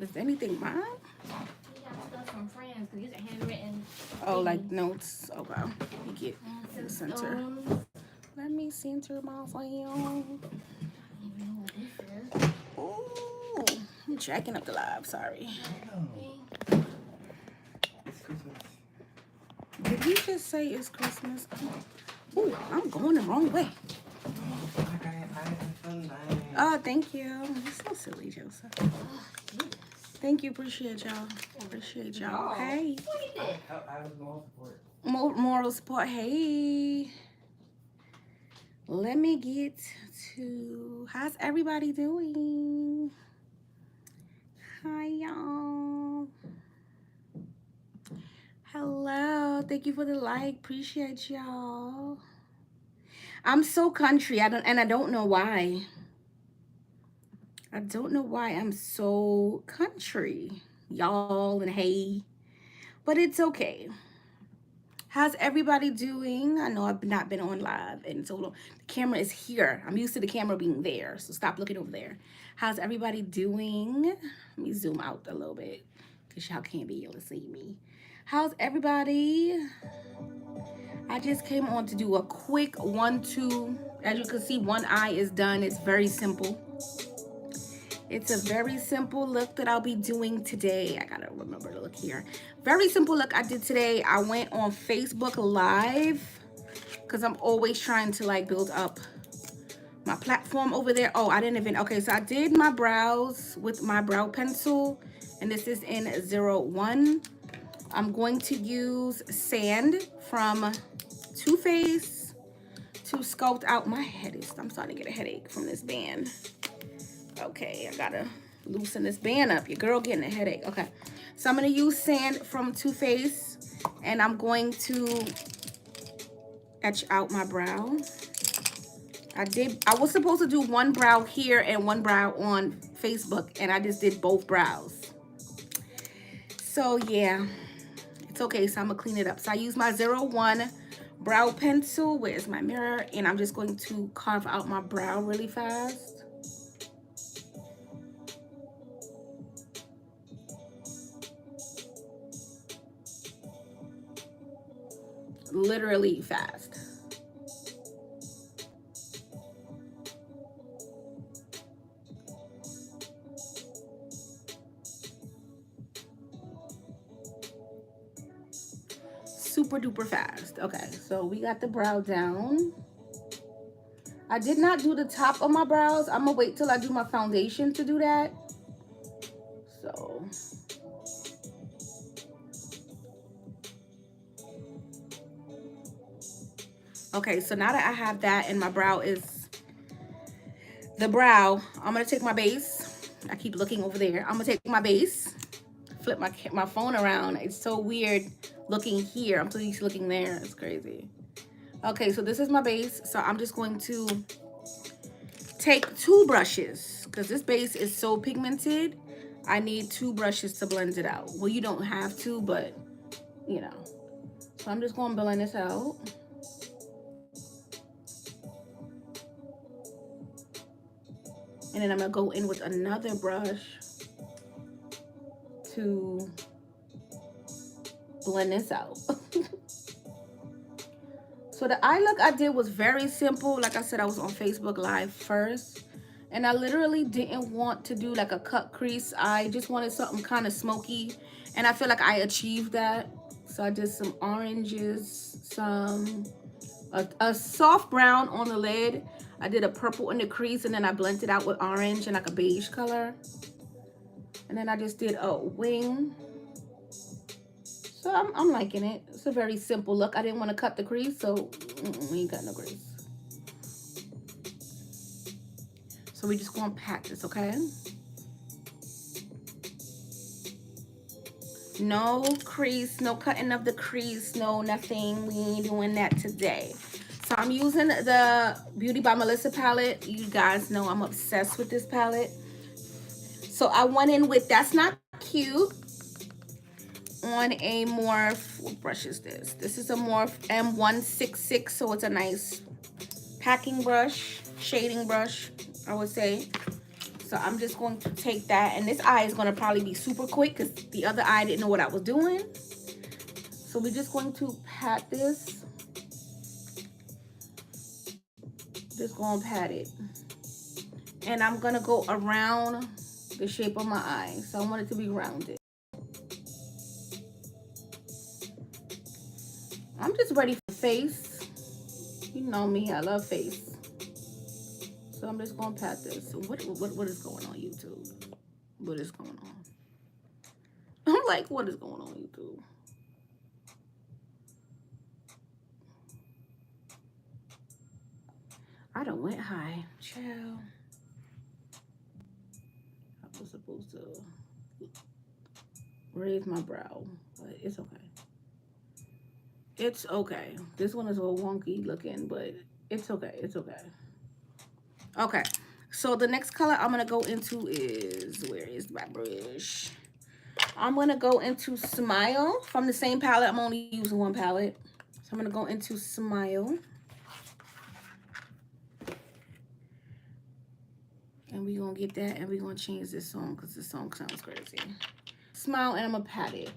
Is anything mine? We got stuff from friends because these are handwritten. Oh, like notes. Okay. Let me get the center. Stones. Let me center myself. I don't even know what this is. Ooh, I'm jacking up the live. Sorry. Okay. It's Christmas. Did he just say it's Christmas? Ooh, I'm going the wrong way. Oh, thank you. You're so silly, Joseph. Thank you. Appreciate y'all. Appreciate y'all. Hey. I was moral support. Moral support. Hey. Let me get to... How's everybody doing? Hi, y'all. Hello. Thank you for the like. Appreciate y'all. I'm so country. I don't know why. I don't know why I'm so country, y'all, and hey, but it's okay. How's everybody doing? I know I've not been on live and so long. The camera is here. I'm used to the camera being there, so stop looking over there. How's everybody doing? Let me zoom out a little bit because y'all can't be able to see me. How's everybody? I just came on to do a quick 1-2. As you can see, one eye is done. It's very simple. It's a very simple look that I'll be doing today. I gotta remember to look here. Very simple look I did today. I went on Facebook Live because I'm always trying to like build up my platform over there. Oh, I didn't even, okay, so I did my brows with my brow pencil, and this is in 01. I'm going to use sand from Too Faced to sculpt out my head. I'm starting to get a headache from this band. Okay, I gotta loosen this band up. Your girl getting a headache. Okay, so I'm gonna use sand from Too Faced, and I'm going to etch out my brow. I was supposed to do one brow here and one brow on Facebook, and I just did both brows. So yeah, it's okay. So I'm gonna clean it up. So I use my 01 brow pencil. Where's my mirror? And I'm just going to carve out my brow really fast. Literally fast. Super duper fast. Okay, so we got the brow down. I did not do the top of my brows. I'm gonna wait till I do my foundation to do that. So okay, so now that I have that and my brow is the brow, I'm gonna take my base. I keep looking over there. I'm gonna take my base, flip my phone around. It's so weird looking here. I'm so used to looking there. It's crazy. Okay, so this is my base. So I'm just going to take 2 brushes because this base is so pigmented. I need 2 brushes to blend it out. Well, you don't have to, but you know. So I'm just going to blend this out. And then I'm going to go in with another brush to blend this out. So the eye look I did was very simple. Like I said, I was on Facebook Live first. And I literally didn't want to do like a cut crease. I just wanted something kind of smoky. And I feel like I achieved that. So I did some oranges, a soft brown on the lid. I did a purple in the crease, and then I blended out with orange and like a beige color. And then I just did a wing. So I'm liking it. It's a very simple look. I didn't want to cut the crease, so we ain't got no crease. So we just gonna pat this, okay? No crease, no cutting of the crease, no nothing. We ain't doing that today. So I'm using the Beauty by Melissa palette. You guys know I'm obsessed with this palette. So I went in with That's Not Cute on a Morph. What brush is this? This is a Morph M166. So it's a nice packing brush, shading brush, I would say. So I'm just going to take that, and this eye is going to probably be super quick because the other eye didn't know what I was doing. So we're just going to pat this. Just going to pat it. And I'm going to go around the shape of my eye. So I want it to be rounded. I'm just ready for face. You know me, I love face. So I'm just going to pat this. What is going on YouTube? What is going on? I'm like, what is going on YouTube? I done went high. Chill. I was supposed to raise my brow, but it's okay. It's okay. This one is all wonky looking, but it's okay. It's okay. Okay. So the next color I'm going to go into is, where is my brush? I'm going to go into Smile from the same palette. I'm only using one palette. So I'm going to go into Smile. And we're going to get that, and we're going to change this song because this song sounds crazy. Smile, and I'm going to pat it.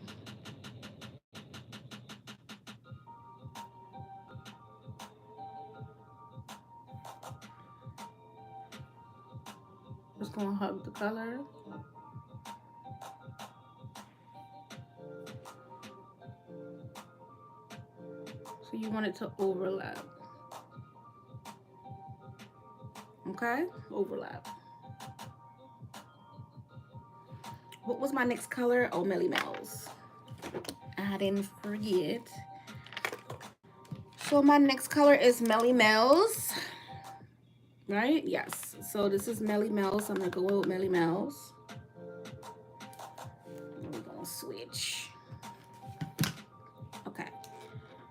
Just going to hug the color. So you want it to overlap. Okay? Overlap. What was my next color? Oh, Melly Mel's. I didn't forget. So my next color is Melly Mel's. Right? Yes. So this is Melly Mel's. I'm going to go with Melly Mel's. We're going to switch. Okay.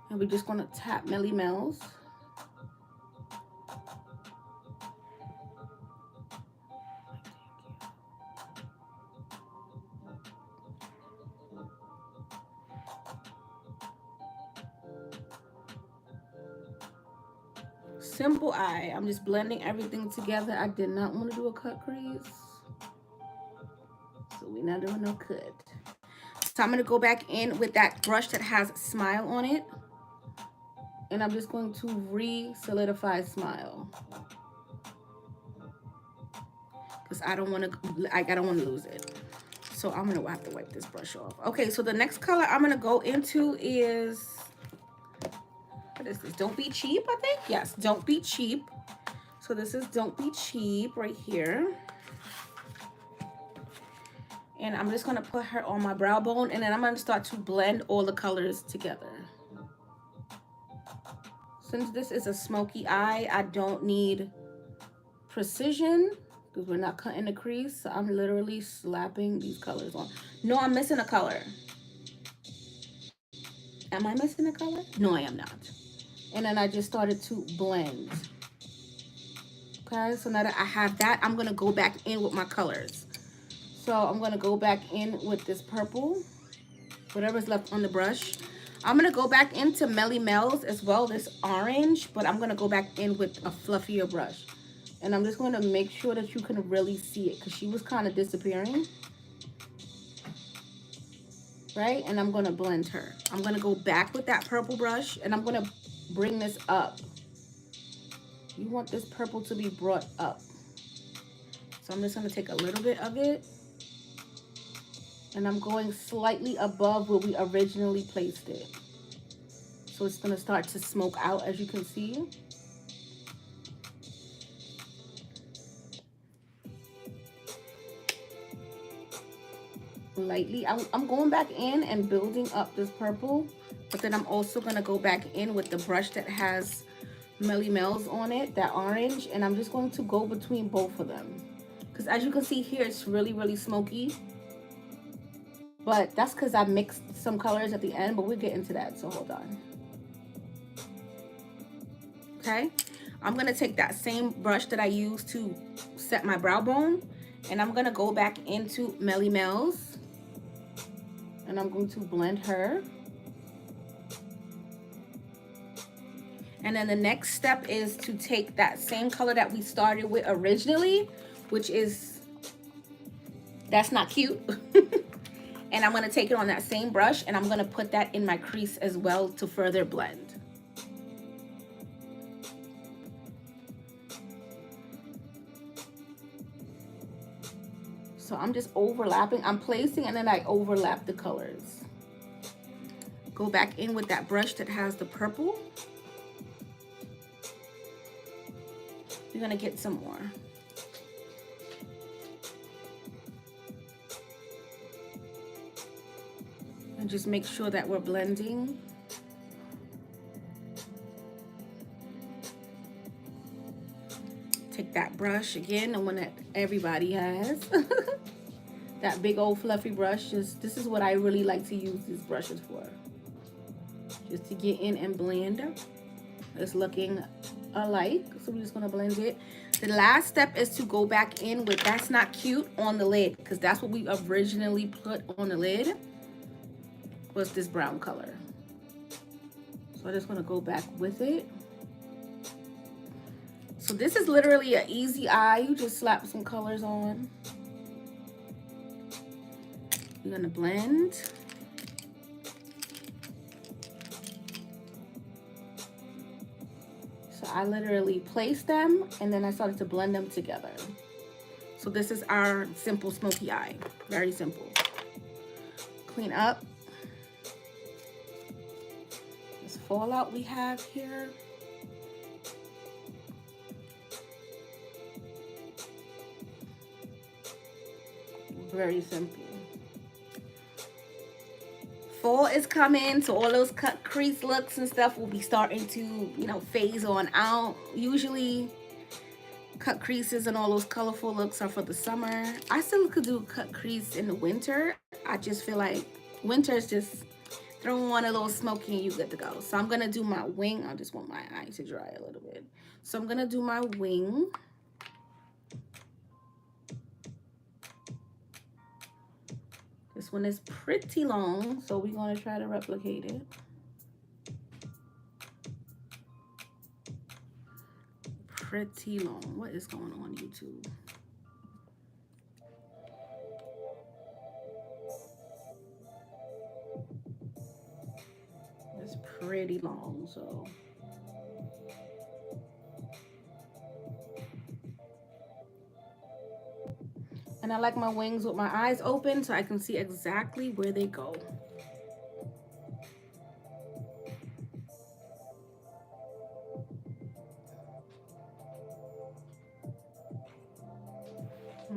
And we're just going to tap Melly Mel's. Simple eye. I'm just blending everything together. I did not want to do a cut crease. So we're not doing no cut. So I'm going to go back in with that brush that has Smile on it. And I'm just going to re-solidify Smile. Because I don't want to lose it. So I'm going to have to wipe this brush off. Okay, so the next color I'm going to go into is, what is this? Don't Be Cheap, I think? Yes, Don't Be Cheap. So this is Don't Be Cheap right here. And I'm just going to put her on my brow bone. And then I'm going to start to blend all the colors together. Since this is a smoky eye, I don't need precision because we're not cutting the crease. So I'm literally slapping these colors on. No, I'm missing a color. Am I missing a color? No, I am not. And then I just started to blend. Okay, so now that I have that, I'm going to go back in with my colors. So I'm going to go back in with this purple, whatever's left on the brush. I'm going to go back into Melly Mel's as well, this orange, but I'm going to go back in with a fluffier brush. And I'm just going to make sure that you can really see it because she was kind of disappearing. Right? And I'm going to blend her. I'm going to go back with that purple brush and I'm going to bring this up. You want this purple to be brought up. So I'm just going to take a little bit of it. And I'm going slightly above where we originally placed it. So it's going to start to smoke out, as you can see. Lightly. I'm going back in and building up this purple. But then I'm also going to go back in with the brush that has Melly Mel's on it, that orange. And I'm just going to go between both of them. Because as you can see here, it's really, really smoky. But that's because I mixed some colors at the end, but we'll get into that, so hold on. Okay, I'm going to take that same brush that I used to set my brow bone, and I'm going to go back into Melly Mel's, and I'm going to blend her. And then the next step is to take that same color that we started with originally, which is That's not cute. And I'm going to take it on that same brush and I'm going to put that in my crease as well to further blend. So I'm just overlapping. I'm placing and then I overlap the colors. Go back in with that brush that has the purple. You're going to get some more. And just make sure that we're blending. Take that brush again, the one that everybody has. That big old fluffy brush. This is what I really like to use these brushes for. Just to get in and blend. It's looking alike, so we're just gonna blend it. The last step is to go back in with That's Not Cute on the lid, because that's what we originally put on the lid, was this brown color. So I just want to go back with it. So this is literally an easy eye. You just slap some colors on. You're gonna blend. So I literally placed them and then I started to blend them together. So this is our simple smoky eye. Very simple. Clean up this fallout we have here. Very simple. Fall is coming, so all those cut crease looks and stuff will be starting to, you know, phase on out. Usually cut creases and all those colorful looks are for the summer. I still could do cut crease in the winter. I just feel like winter is just throw on a little smoky and you good to go. So I'm gonna do my wing. I just want my eye to dry a little bit. So I'm gonna do my wing. This one is pretty long, so we're going to try to replicate it. Pretty long. What is going on YouTube? It's pretty long, so. And I like my wings with my eyes open so I can see exactly where they go.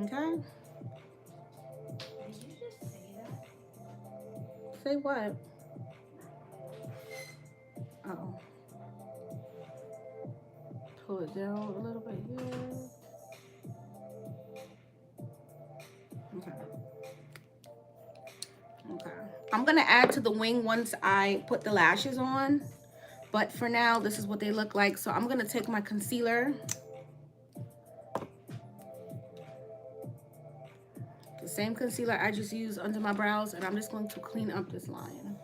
Okay. Did you just say that? Say what? Oh. Pull it down a little bit here. Okay. Okay. I'm gonna add to the wing once I put the lashes on. But for now, this is what they look like. So I'm gonna take my concealer. The same concealer I just used under my brows, and I'm just going to clean up this line.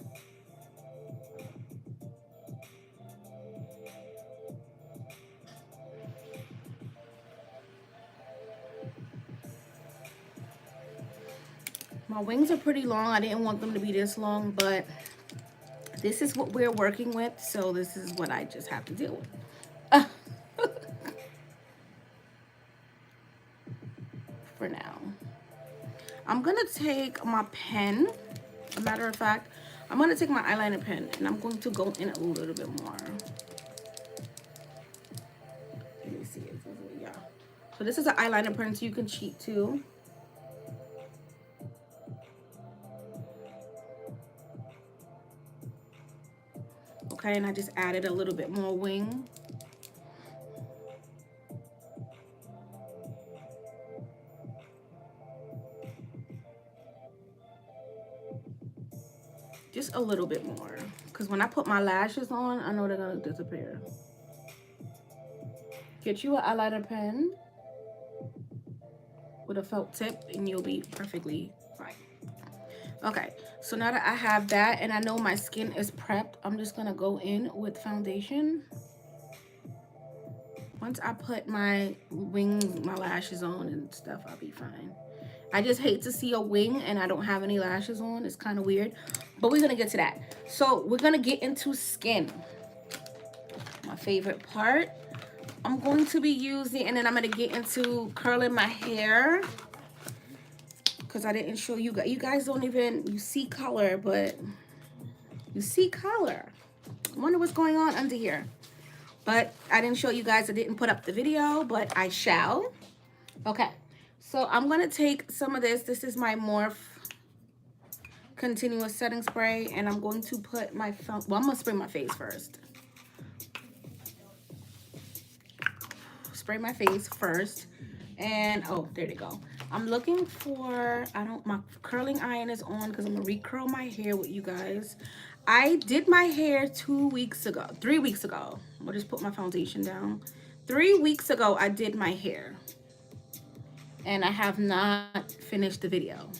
My wings are pretty long. I didn't want them to be this long, but this is what we're working with, so this is what I just have to deal with. For now. I'm gonna take my pen. As a matter of fact, I'm gonna take my eyeliner pen and I'm going to go in a little bit more. Let me see. Yeah. So this is an eyeliner pen, so you can cheat too. Okay, and I just added a little bit more wing. Just a little bit more, because when I put my lashes on, I know they're gonna disappear. Get you an eyeliner pen with a felt tip and you'll be perfectly fine. Okay, so now that I have that and I know my skin is prepped, I'm just gonna go in with foundation. Once I put my wings, my lashes on and stuff, I'll be fine. I just hate to see a wing and I don't have any lashes on. It's kind of weird, but we're gonna get to that. So we're gonna get into skin, my favorite part. I'm going to be using, and then I'm gonna get into curling my hair because I didn't show you guys. You guys don't even, you see color, but you see color. I wonder what's going on under here. But I didn't show you guys. I didn't put up the video, but I shall. Okay, so I'm gonna take some of this. This is my Morph continuous setting spray, and I'm going to put my, well, I'm gonna spray my face first. Spray my face first. And oh, there they go. I'm looking for, my curling iron is on because I'm gonna recurl my hair with you guys. I did my hair 3 weeks ago. I'll just put my foundation down. 3 weeks ago, I did my hair. And I have not finished the video.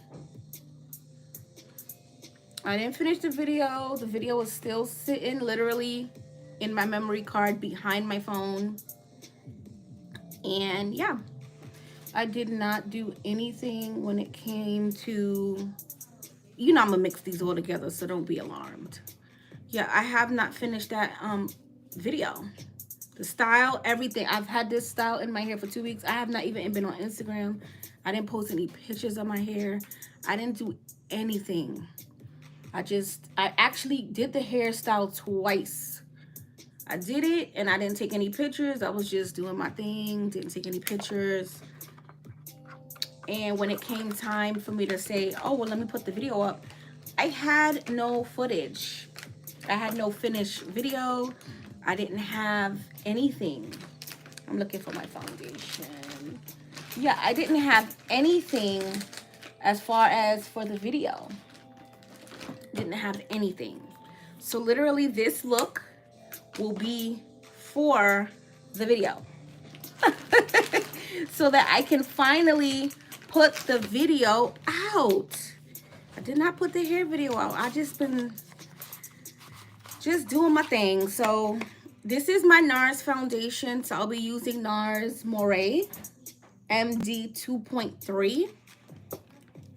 I didn't finish the video. The video is still sitting literally in my memory card behind my phone. And yeah, I did not do anything when it came to, you know, I'm gonna mix these all together, so don't be alarmed. Yeah, I have not finished that video. The style, everything. I've had this style in my hair for 2 weeks. I have not even been on Instagram. I didn't post any pictures of my hair. I didn't do anything. I actually did the hairstyle twice. I did it and I didn't take any pictures. I was just doing my thing, didn't take any pictures. And when it came time for me to say, oh, well, let me put the video up, I had no footage. I had no finished video. I didn't have anything. I'm looking for my foundation. Yeah, I didn't have anything as far as for the video. Didn't have anything. So literally this look will be for the video. So that I can finally put the video out. I did not put the hair video out. I just been doing my thing. So this is my NARS foundation. So I'll be using NARS Moray MD 2.3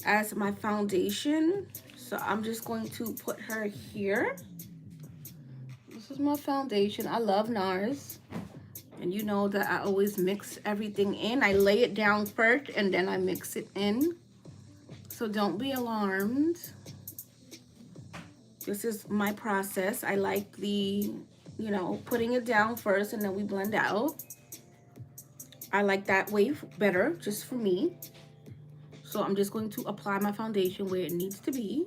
as my foundation. So I'm just going to put her here. This is my foundation. I love NARS. And you know that I always mix everything in. I lay it down first and then I mix it in. So don't be alarmed. This is my process. I like the, you know, putting it down first and then we blend out. I like that way better, just for me. So I'm just going to apply my foundation where it needs to be.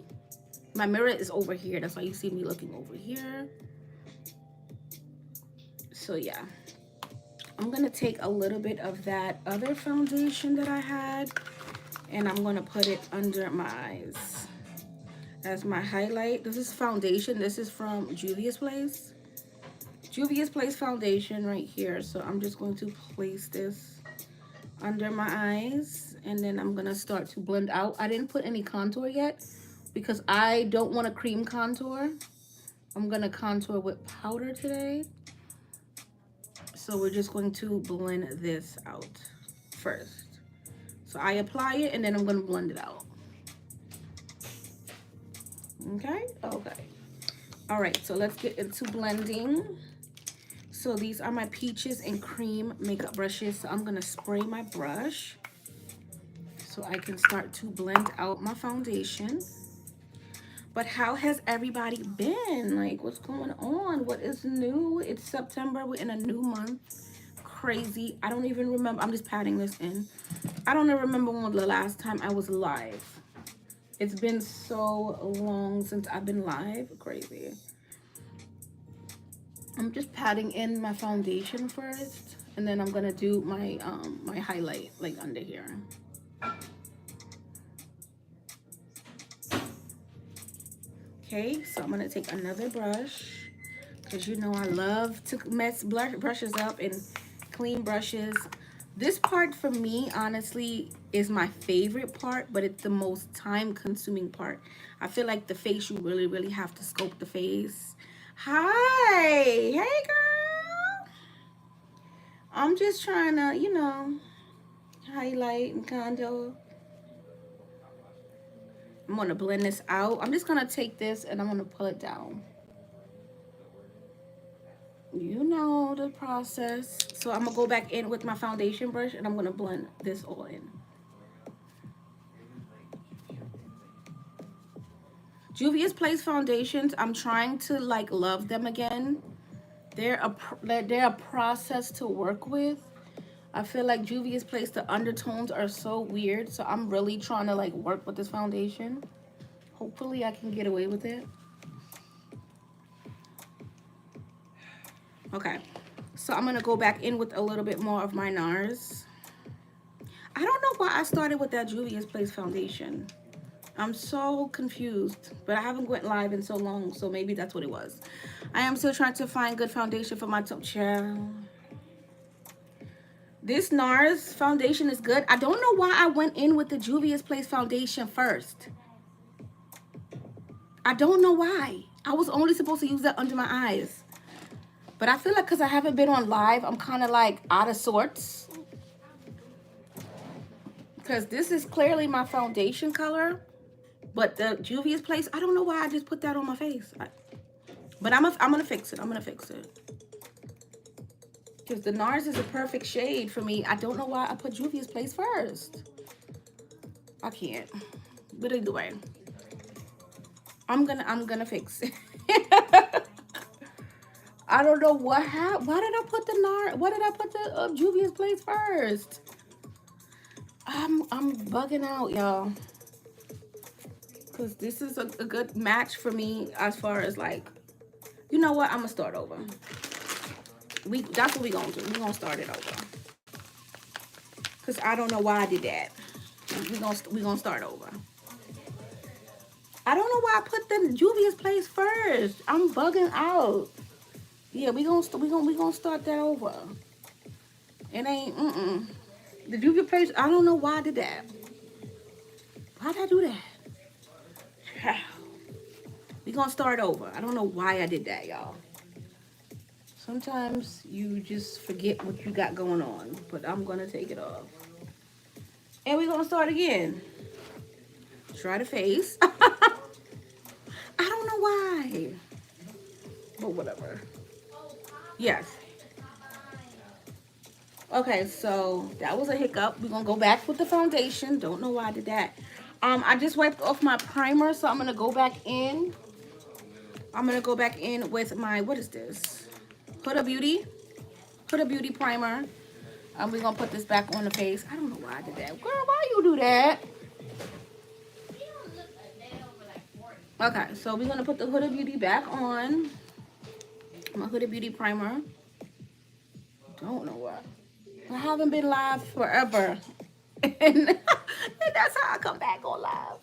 My mirror is over here. That's why you see me looking over here. So yeah. I'm going to take a little bit of that other foundation that I had. And I'm going to put it under my eyes as my highlight. This is foundation. This is from Juvia's Place. Juvia's Place foundation right here. So I'm just going to place this under my eyes. And then I'm going to start to blend out. I didn't put any contour yet because I don't want a cream contour. I'm going to contour with powder today. So we're just going to blend this out first. So I apply it and then I'm going to blend it out. Okay? Okay. All right, so let's get into blending. So these are my peaches and cream makeup brushes. So I'm going to spray my brush so I can start to blend out my foundation. But how has everybody been? Like, what's going on? What is new? It's September. We're in a new month. Crazy. I don't even remember. I'm just patting this in. I don't even remember when the last time I was live. It's been so long since I've been live. Crazy. I'm just patting in my foundation first. And then I'm going to do my my highlight like under here. Okay, so I'm going to take another brush because you know I love to mess brushes up and clean brushes. This part for me, honestly, is my favorite part, but it's the most time-consuming part. I feel like the face, you really, really have to sculpt the face. Hi! Hey, girl! I'm just trying to, you know, highlight and contour. I'm gonna blend this out. I'm just gonna take this and I'm gonna pull it down. You know the process. So I'm gonna go back in with my foundation brush and I'm gonna blend this all in. Juvia's Place foundations, I'm trying to like love them again. They're a process to work with. I feel like Juvia's Place, the undertones are so weird, so I'm really trying to like work with this foundation. Hopefully I can get away with it. Okay, so I'm gonna go back in with a little bit more of my NARS. I don't know why I started with that Juvia's Place foundation. I'm so confused, but I haven't went live in so long, so maybe that's what it was. I am still trying to find good foundation for my top child. This NARS foundation is good. I don't know why I went in with the Juvia's Place foundation first. I don't know why. I was only supposed to use that under my eyes. But I feel like because I haven't been on live, I'm kind of like out of sorts. Because this is clearly my foundation color. But the Juvia's Place, I don't know why I just put that on my face. But I'm going to fix it. I'm going to fix it. Because the NARS is a perfect shade for me. I don't know why I put Juvia's Place first. I can't. But either way, I'm gonna fix it. I don't know what happened. Why did I put the NARS? Why did I put the Juvia's Place first? I'm bugging out, y'all. Because this is a good match for me as far as like, you know what? I'm gonna start over. That's what we gonna do. We gonna start it over. Because I don't know why I did that. We gonna start over. I don't know why I put the Juvia's Place first. I'm bugging out. Yeah, we gonna start that over. It ain't the Juvia's Place. I don't know why I did that. Why did I do that? We gonna start over. I don't know why I did that, y'all. Sometimes you just forget what you got going on, but I'm gonna take it off. And we're gonna start again. Try the face. I don't know why. But whatever. Yes. Okay, so that was a hiccup. We're gonna go back with the foundation. Don't know why I did that. I just wiped off my primer, so I'm gonna go back in. I'm gonna go back in with my, what is this? Huda Beauty primer. We're gonna put this back on the face. I don't know why I did that. Girl, why you do that? Okay, so we're gonna put the Huda Beauty back on. My Huda Beauty primer. Don't know why. I haven't been live forever. And that's how I come back on live.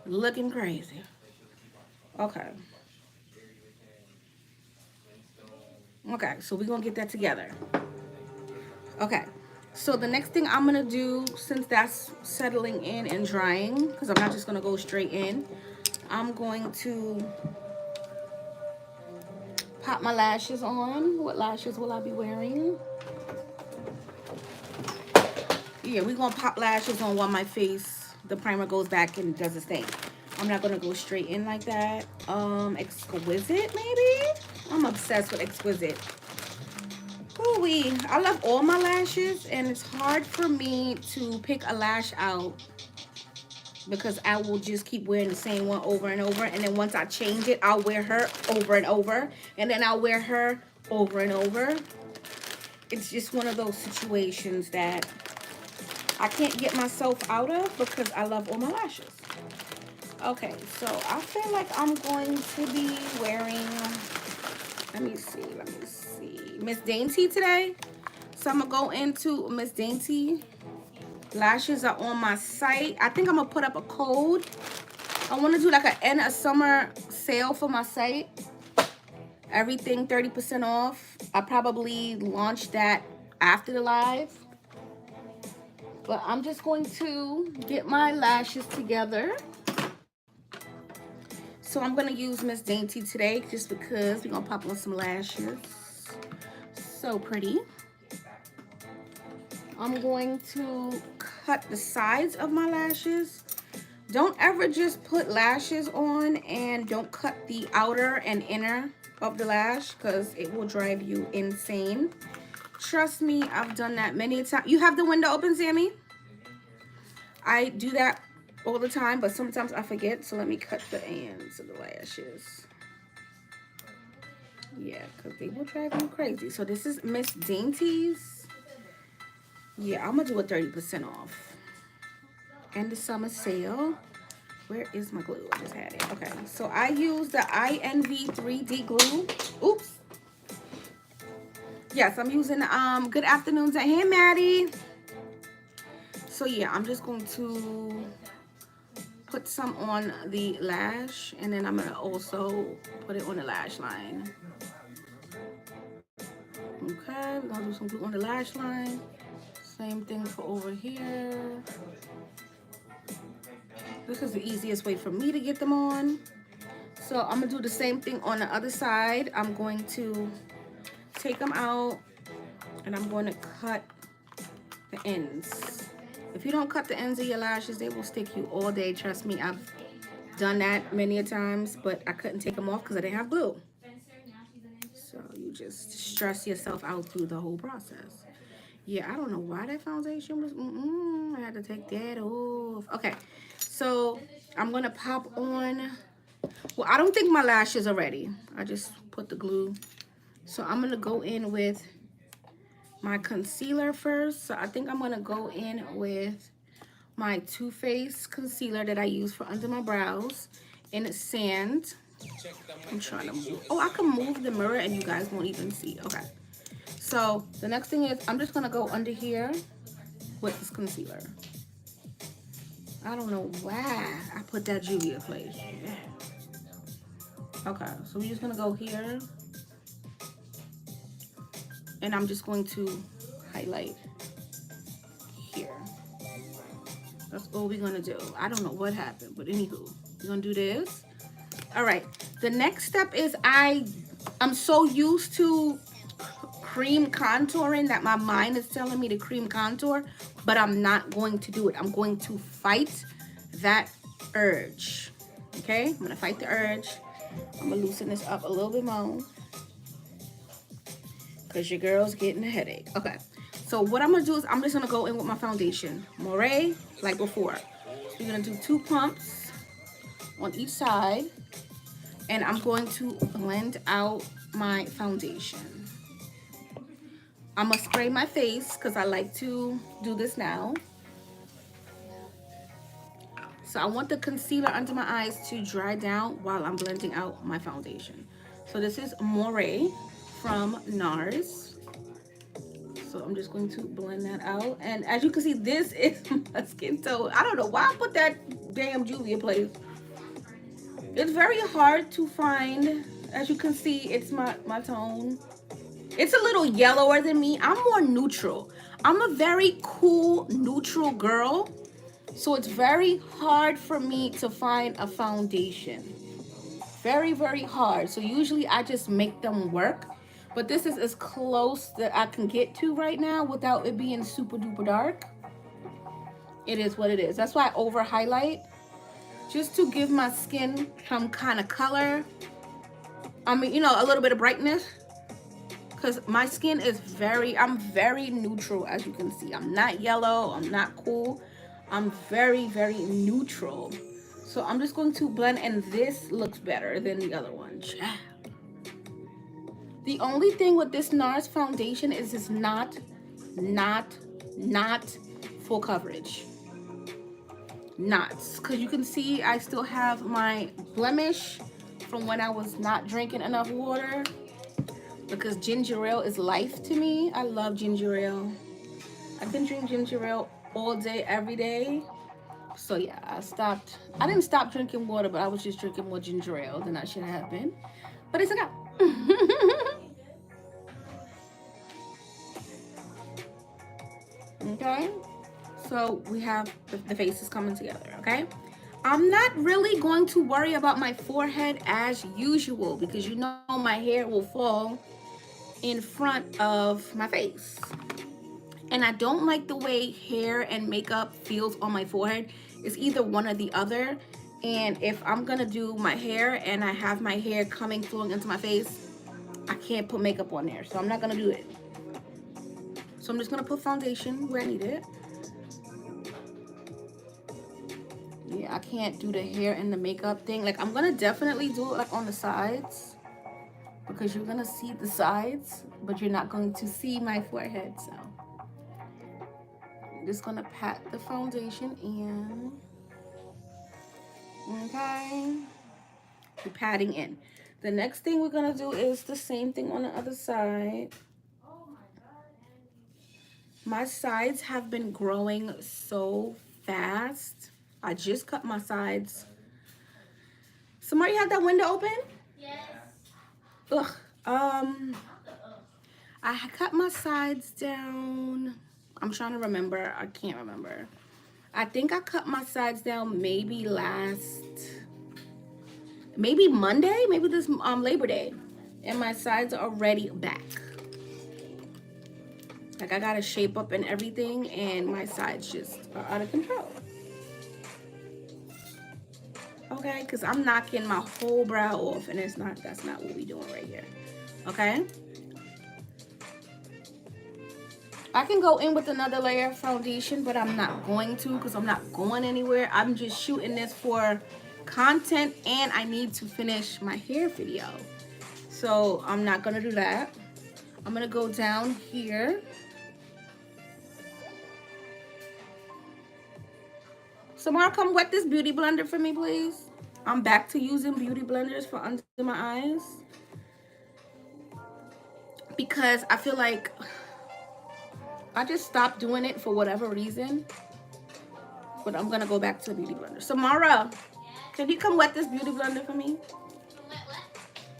Looking crazy. Okay. Okay, so we're gonna get that together. Okay, so the next thing I'm gonna do, since that's settling in and drying, because I'm not just gonna go straight in, I'm going to pop my lashes on. What lashes will I be wearing? Yeah, we're gonna pop lashes on while my face, the primer goes back and does its thing. I'm not gonna go straight in like that. Exquisite maybe? I'm obsessed with Exquisite. Ooh-wee. I love all my lashes, and it's hard for me to pick a lash out because I will just keep wearing the same one over and over, and then once I change it, I'll wear her over and over, and then I'll wear her over and over. It's just one of those situations that I can't get myself out of because I love all my lashes. Okay, so I feel like I'm going to be wearing, let me see, Miss Dainty today. So I'm gonna go into Miss Dainty. Lashes are on my site. I think I'm gonna put up a code. I want to do like an end of summer sale for my site. Everything 30% off. I probably launch that after the live. But I'm just going to get my lashes together. So I'm going to use Miss Dainty today just because we're going to pop on some lashes. So pretty. I'm going to cut the sides of my lashes Don't ever just put lashes on and don't cut the outer and inner of the lash, because it will drive you insane. Trust me, I've done that many times. You have the window open, Sammy? I do that all the time, but sometimes I forget. So let me cut the ends of the lashes. Yeah, because they will drive you crazy. So this is Miss Dainty's. Yeah, I'm going to do a 30% off. End of summer sale. Where is my glue? I just had it. Okay, so I use the INV 3D glue. Oops. Yes, I'm using good afternoons at Hey Maddie. So yeah, I'm just going to put some on the lash, and then I'm gonna also put it on the lash line. Okay, we're gonna do some glue on the lash line. Same thing for over here. This is the easiest way for me to get them on. So I'm gonna do the same thing on the other side. I'm going to take them out and I'm going to cut the ends. If you don't cut the ends of your lashes, they will stick you all day. Trust me, I've done that many a times, but I couldn't take them off because I didn't have glue. So you just stress yourself out through the whole process. Yeah, I don't know why that foundation was, I had to take that off. Okay, so I'm gonna pop on, well, I don't think my lashes are ready. I just put the glue. So I'm gonna go in with my concealer first. So I think I'm gonna go in with my Too Faced concealer that I use for under my brows, and it's Sand. I'm trying to move. Oh, I can move the mirror and you guys won't even see. Okay. So the next thing is I'm just gonna go under here with this concealer. I don't know why I put that Julia place. Yeah. Okay, so we're just gonna go here, and I'm just going to highlight here. That's all we're gonna do. I don't know what happened, but anywho, we're gonna do this. All right, the next step is I'm so used to cream contouring that my mind is telling me to cream contour, but I'm not going to do it. I'm going to fight that urge. Okay, I'm gonna fight the urge. I'm gonna loosen this up a little bit more because your girl's getting a headache. Okay, so what I'm gonna do is I'm just gonna go in with my foundation, Moray, like before. So we're gonna do 2 pumps on each side, and I'm going to blend out my foundation. I'm gonna spray my face because I like to do this now. So I want the concealer under my eyes to dry down while I'm blending out my foundation. So this is Moray from NARS. So I'm just going to blend that out. And as you can see, this is my skin tone. I don't know why I put that damn Julia place. It's very hard to find. As you can see, it's my tone. It's a little yellower than me. I'm more neutral. I'm a very cool, neutral girl. So it's very hard for me to find a foundation. Very, very hard. So usually I just make them work. But this is as close that I can get to right now without it being super duper dark. It is what it is. That's why I over highlight. Just to give my skin some kind of color. I mean, you know, a little bit of brightness. Because my skin is I'm very neutral, as you can see. I'm not yellow. I'm not cool. I'm very, very neutral. So I'm just going to blend, and this looks better than the other one. The only thing with this NARS foundation is it's not full coverage. Not. Because you can see I still have my blemish from when I was not drinking enough water. Because ginger ale is life to me. I love ginger ale. I can drink ginger ale all day, every day. So yeah, I didn't stop drinking water, but I was just drinking more ginger ale than I should have been. But it's okay. Okay, so we have the faces coming together. Okay, I'm not really going to worry about my forehead as usual because you know my hair will fall in front of my face. And I don't like the way hair and makeup feels on my forehead. It's either one or the other. And if I'm gonna do my hair and I have my hair coming flowing into my face, I can't put makeup on there, so I'm not gonna do it. So I'm just gonna put foundation where I need it. Yeah, I can't do the hair and the makeup thing. Like, I'm gonna definitely do it like on the sides, because you're gonna see the sides, but you're not going to see my forehead. So I'm just gonna pat the foundation in. Okay, we're patting in. The next thing we're gonna do is the same thing on the other side. My sides have been growing so fast. I just cut my sides. Somebody have that window open? Yes. Ugh. I cut my sides down. I'm trying to remember. I can't remember. I think I cut my sides down maybe Monday, maybe this Labor Day, and my sides are already back. Like, I got a shape up and everything, and my sides just are out of control. Okay, because I'm knocking my whole brow off, and that's not what we doing right here. Okay. I can go in with another layer of foundation, but I'm not going to, because I'm not going anywhere. I'm just shooting this for content, and I need to finish my hair video. So I'm not going to do that. I'm going to go down here. Samara, come wet this beauty blender for me, please. I'm back to using beauty blenders for under my eyes, because I feel like I just stopped doing it for whatever reason. But I'm gonna go back to the beauty blender. Samara, can you come wet this beauty blender for me?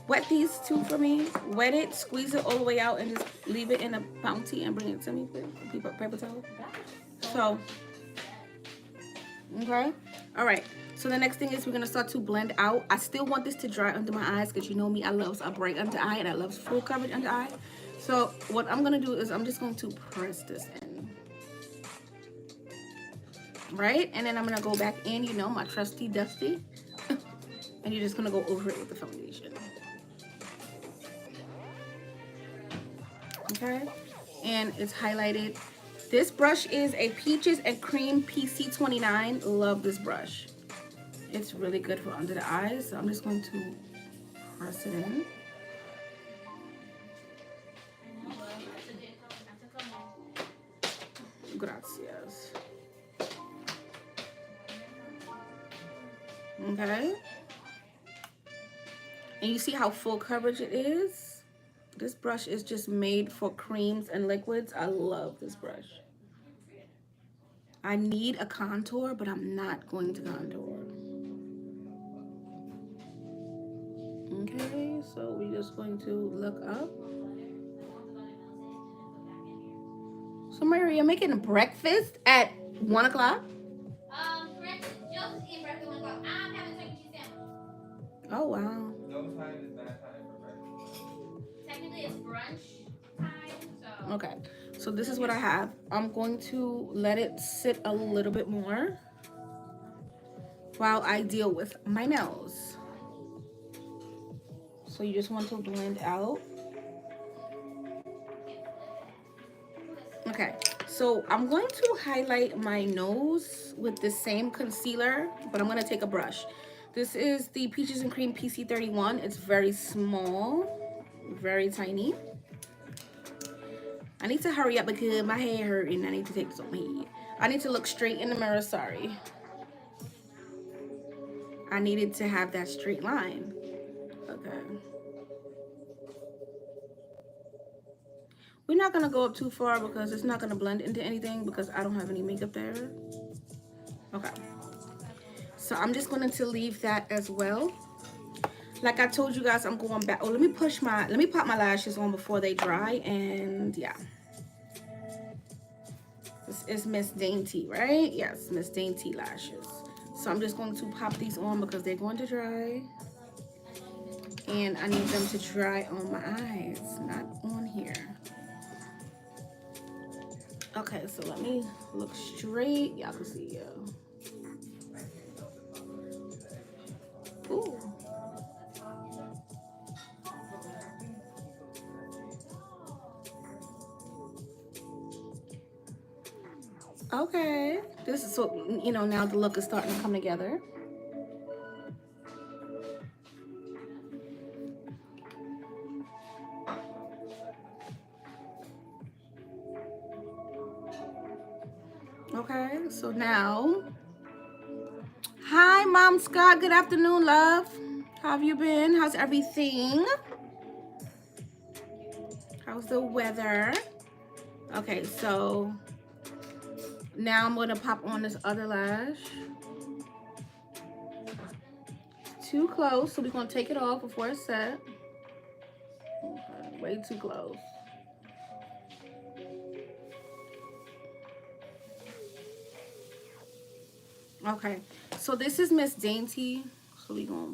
Wet these two for me. Wet it, squeeze it all the way out, and just leave it in a bounty and bring it to me, please. Paper towel. So, okay. All right. So the next thing is we're gonna start to blend out. I still want this to dry under my eyes, because you know me, I love a bright under eye and I love full coverage under eye. So what I'm gonna do is I'm just going to press this in. Right? And then I'm gonna go back in, you know, my trusty dusty. And you're just gonna go over it with the foundation. Okay? And it's highlighted. This brush is a Peaches and Cream PC29. Love this brush. It's really good for under the eyes. So I'm just going to press it in. Gracias. Okay? And you see how full coverage it is? This brush is just made for creams and liquids. I love this brush. I need a contour, but I'm not going to contour. Okay, so we're just going to look up. So Mary, you're making a breakfast at 1 o'clock? Breakfast. Joseph's eating breakfast at 1 o'clock. I'm having a turkey cheese sandwich. Oh, wow. No time is bad time for breakfast. Technically, it's brunch time, so. Okay, so this is what I have. I'm going to let it sit a little bit more while I deal with my nails. So you just want to blend out. Okay, so I'm going to highlight my nose with the same concealer, but I'm going to take a brush. This is the Peaches and Cream PC31. It's very small, very tiny. I need to hurry up because my hair hurt and I need to take this on my head. I need to look straight in the mirror, sorry. I needed to have that straight line. Okay. We're not gonna go up too far because it's not gonna blend into anything because I don't have any makeup there. Okay. So I'm just going to leave that as well. Like I told you guys, I'm going back. Oh, let me pop my lashes on before they dry. And yeah. This is Miss Dainty, right? Yes, Miss Dainty lashes. So I'm just going to pop these on because they're going to dry. And I need them to dry on my eyes, not on here. Okay, so let me look straight. Y'all can see, Okay. This is so, you know, now the look is starting to come together. Okay, so now, hi, Mom Scott. Good afternoon, love. How have you been? How's everything? How's the weather? Okay, so now I'm gonna pop on this other lash. Too close, so we're gonna take it off before it's set. Okay, way too close. Okay, so this is Miss Dainty. So we gonna,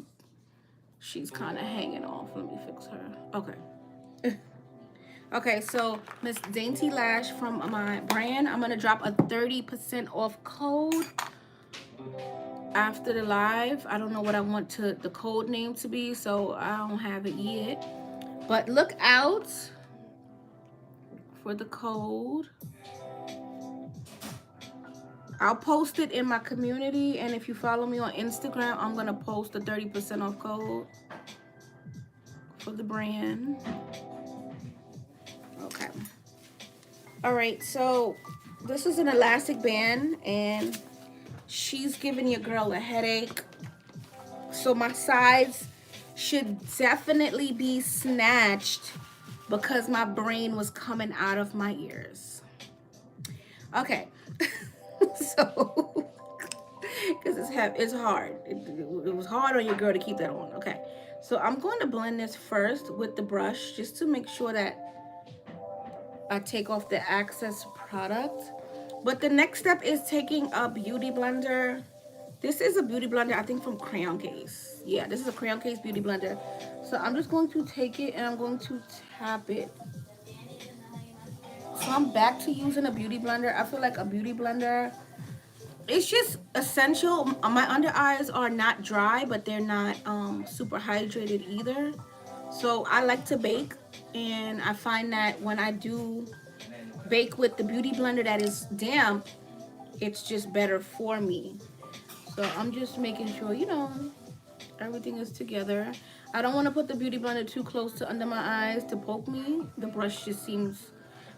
she's kind of hanging off. Let me fix her. Okay. Okay, so Miss Dainty Lash from my brand. I'm gonna drop a 30% off code after the live. I don't know what I want the code name to be, so I don't have it yet. But look out for the code. I'll post it in my community, and if you follow me on Instagram, I'm gonna post the 30% off code for the brand. Okay. All right, so this is an elastic band, and she's giving your girl a headache. So my sides should definitely be snatched because my brain was coming out of my ears. Okay. So because it's hard. It was hard on your girl to keep that on. Okay, so I'm going to blend this first with the brush just to make sure that I take off the excess product. But the next step is taking a beauty blender. This is a beauty blender, I think, from Crayon Case. Yeah, this is a Crayon Case beauty blender. So I'm just going to take it and I'm going to tap it. So I'm back to using a beauty blender. I feel like a beauty blender, it's just essential. My under eyes are not dry, but they're not super hydrated either. So I like to bake, and I find that when I do bake with the beauty blender that is damp, it's just better for me. So I'm just making sure, you know, everything is together. I don't want to put the beauty blender too close to under my eyes to poke me. The brush just seems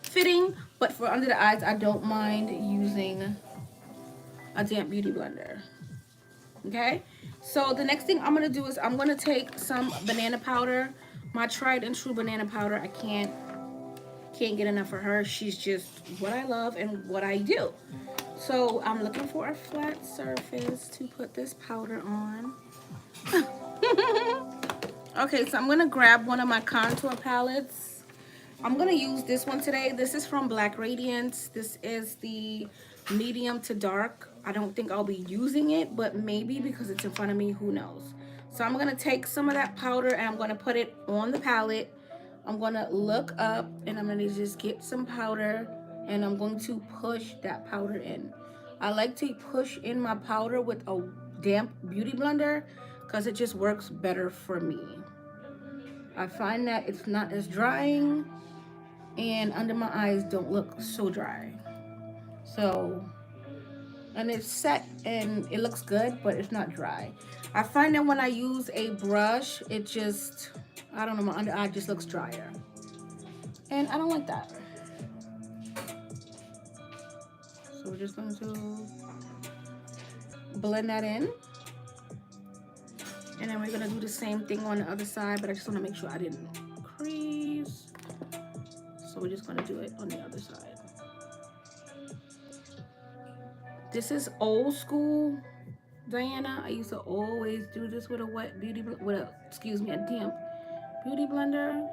fitting, but for under the eyes, I don't mind using a damp beauty blender. Okay, so the next thing I'm gonna do is I'm gonna take some banana powder, my tried and true banana powder. I can't get enough of her. She's just what I love and what I do. So I'm looking for a flat surface to put this powder on. Okay, so I'm gonna grab one of my contour palettes. I'm gonna use this one today. This is from Black Radiance. This is the medium to dark. I don't think I'll be using it, but maybe because it's in front of me, who knows. So I'm gonna take some of that powder and I'm gonna put it on the palette. I'm gonna look up and I'm gonna just get some powder and I'm going to push that powder in. I like to push in my powder with a damp beauty blender because it just works better for me. I find that it's not as drying and under my eyes don't look so dry. So, and it's set and it looks good, but it's not dry. I find that when I use a brush, it just, I don't know, my under eye just looks drier. And I don't like that. So we're just going to blend that in. And then we're going to do the same thing on the other side, but I just want to make sure I didn't crease. So we're just going to do it on the other side. This is old school Diana. I used to always do this with a wet beauty, a damp beauty blender.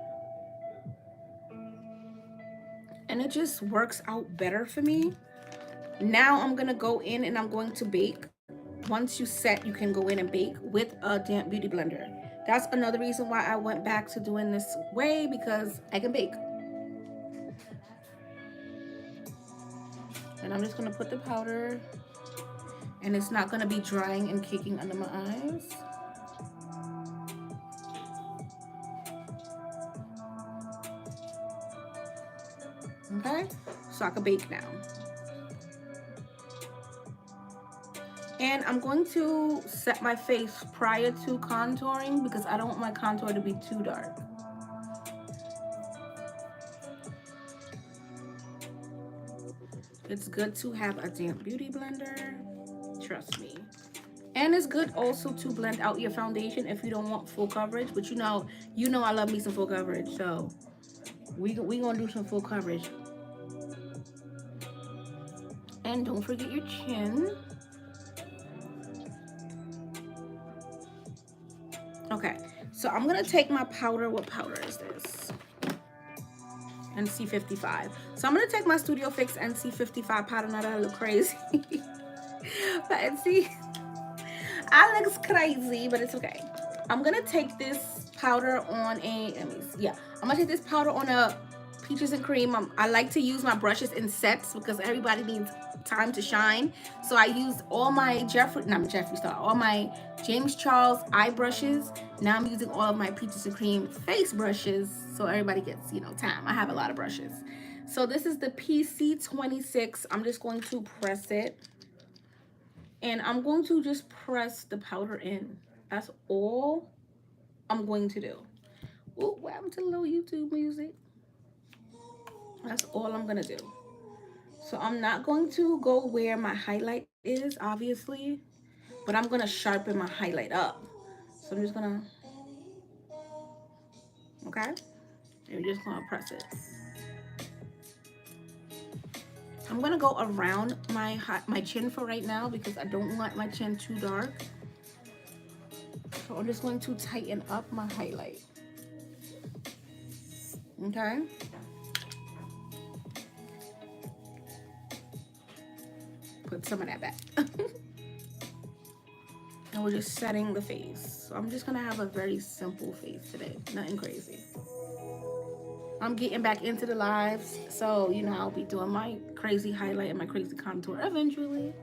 And it just works out better for me. Now I'm gonna go in and I'm going to bake. Once you set, you can go in and bake with a damp beauty blender. That's another reason why I went back to doing this way, because I can bake. And I'm just gonna put the powder, and it's not gonna be drying and caking under my eyes. Okay, so I can bake now. And I'm going to set my face prior to contouring because I don't want my contour to be too dark. It's good to have a damp beauty blender, trust me. And it's good also to blend out your foundation if you don't want full coverage, but you know I love me some full coverage, so we gonna do some full coverage. And don't forget your chin. Okay, so I'm gonna take my powder. What powder is this? NC55. So I'm gonna take my Studio Fix NC55 powder. Now that I look crazy, but see, I looks crazy, but it's okay. I'm gonna take this powder on a. I'm gonna take this powder on a peaches and cream. I like to use my brushes in sets because everybody needs time to shine. So I used all my all my James Charles eye brushes. Now I'm using all of my peaches and cream face brushes so everybody gets, time. I have a lot of brushes. So this is the PC26. I'm just going to press it. And I'm going to just press the powder in. That's all I'm going to do. Ooh, what happened to the little YouTube music? That's all I'm gonna do. So I'm not going to go where my highlight is, obviously, but I'm gonna sharpen my highlight up. So I'm just gonna, okay? And we're just gonna press it. I'm gonna go around my chin for right now because I don't want my chin too dark. So I'm just going to tighten up my highlight. Okay? Put some of that back. And we're just setting the face. So I'm just gonna have a very simple face today. Nothing crazy. I'm getting back into the lives, so I'll be doing my crazy highlight and my crazy contour eventually.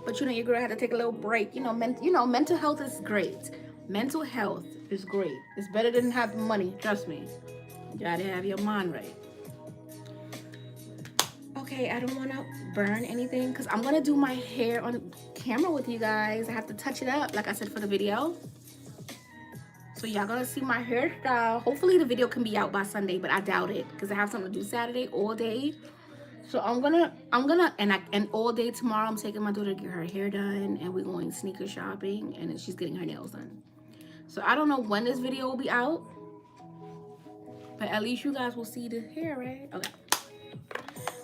But your girl had to take a little break. Mental health is great. Mental health is great. It's better than having money. Trust me. You gotta have your mind right. Okay, I don't want to burn anything because I'm gonna do my hair on camera with you guys. I have to touch it up, like I said, for the video. So y'all gonna see my hairstyle. Hopefully the video can be out by Sunday, but I doubt it because I have something to do Saturday all day. So and all day tomorrow I'm taking my daughter to get her hair done and we're going sneaker shopping and then she's getting her nails done. So I don't know when this video will be out, but at least you guys will see the hair, right? Okay.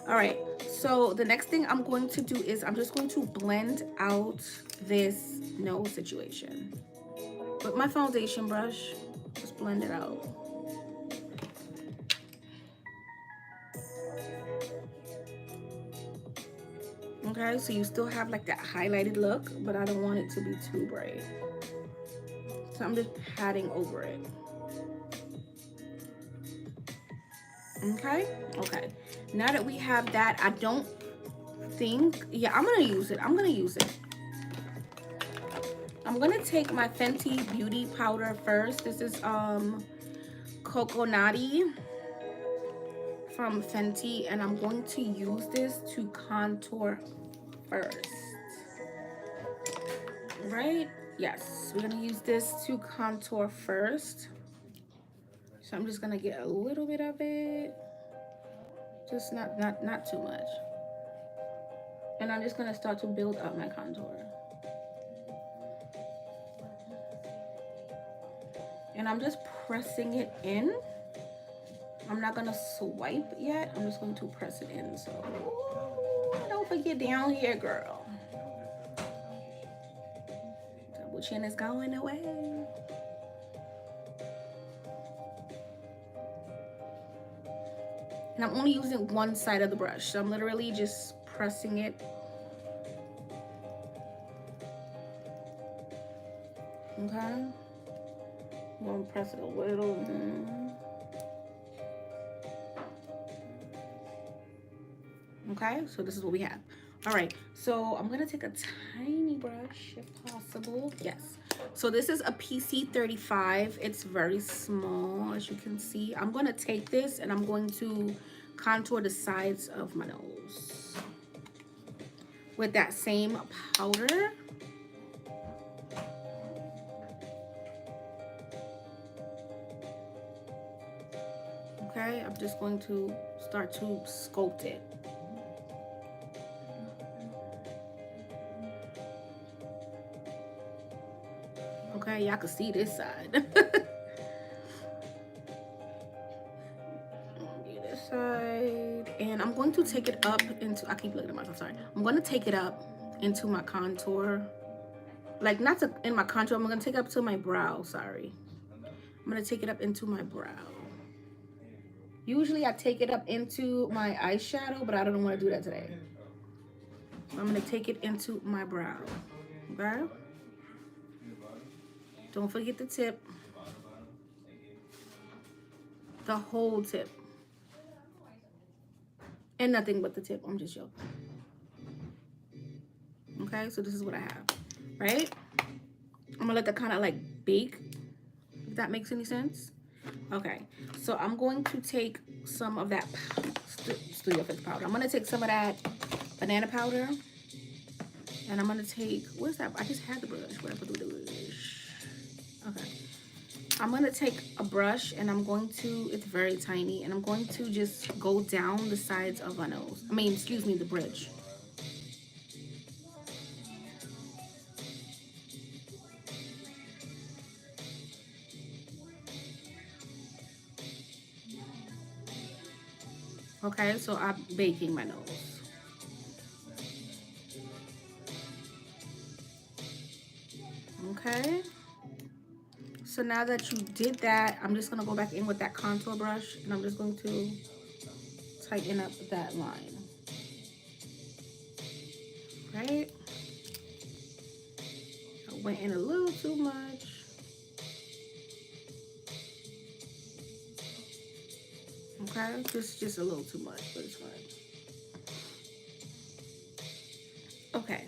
All right. So the next thing I'm going to do is I'm just going to blend out this nose situation. With my foundation brush, just blend it out. Okay, so you still have like that highlighted look, but I don't want it to be too bright. So I'm just patting over it. Okay, okay. Now that we have that, I don't think, I'm gonna use it. I'm gonna take my Fenty Beauty powder first. This is Coconati from Fenty, and I'm going to use this to contour first. Right? Yes, we're gonna use this to contour first. So I'm just gonna get a little bit of it, just not too much. And I'm just gonna start to build up my contour. And I'm just pressing it in. I'm not gonna swipe yet. I'm just going to press it in. So ooh, don't forget down here, girl. Double chin is going away. And I'm only using one side of the brush. So I'm literally just pressing it. Okay. I'm gonna press it a little. Okay, so this is what we have. All right, so I'm gonna take a tiny brush if possible. Yes. So this is a PC35. It's very small, as you can see. I'm gonna take this and I'm going to contour the sides of my nose. with that same powder. Okay, I'm just going to start to sculpt it. Okay, y'all can see this side. This side, and I'm going to take it up into, I keep looking at myself, sorry. I'm going to take it up into my contour. Like, not to, in my contour, I'm going to take it up to my brow, sorry. I'm going to take it up into my brow. Usually I take it up into my eyeshadow, but I don't want to do that today. I'm going to take it into my brow, okay? Don't forget the tip. The whole tip. And nothing but the tip, I'm just joking. Okay, so this is what I have, right? I'm gonna let that kind of like bake, if that makes any sense. Okay, so I'm going to take some of that Studio Fix powder. I'm gonna take some of that banana powder, and I'm gonna take, where's that? I just had the brush. Where I put the brush? Okay, I'm gonna take a brush, and I'm going to, it's very tiny, and I'm going to just go down the sides of my nose. I mean, excuse me, the bridge. Okay, so I'm baking my nose. Okay. So now that you did that, I'm just gonna go back in with that contour brush, and I'm just going to tighten up that line. Right? I went in a little too much. Okay, just a little too much, but it's fine. Okay,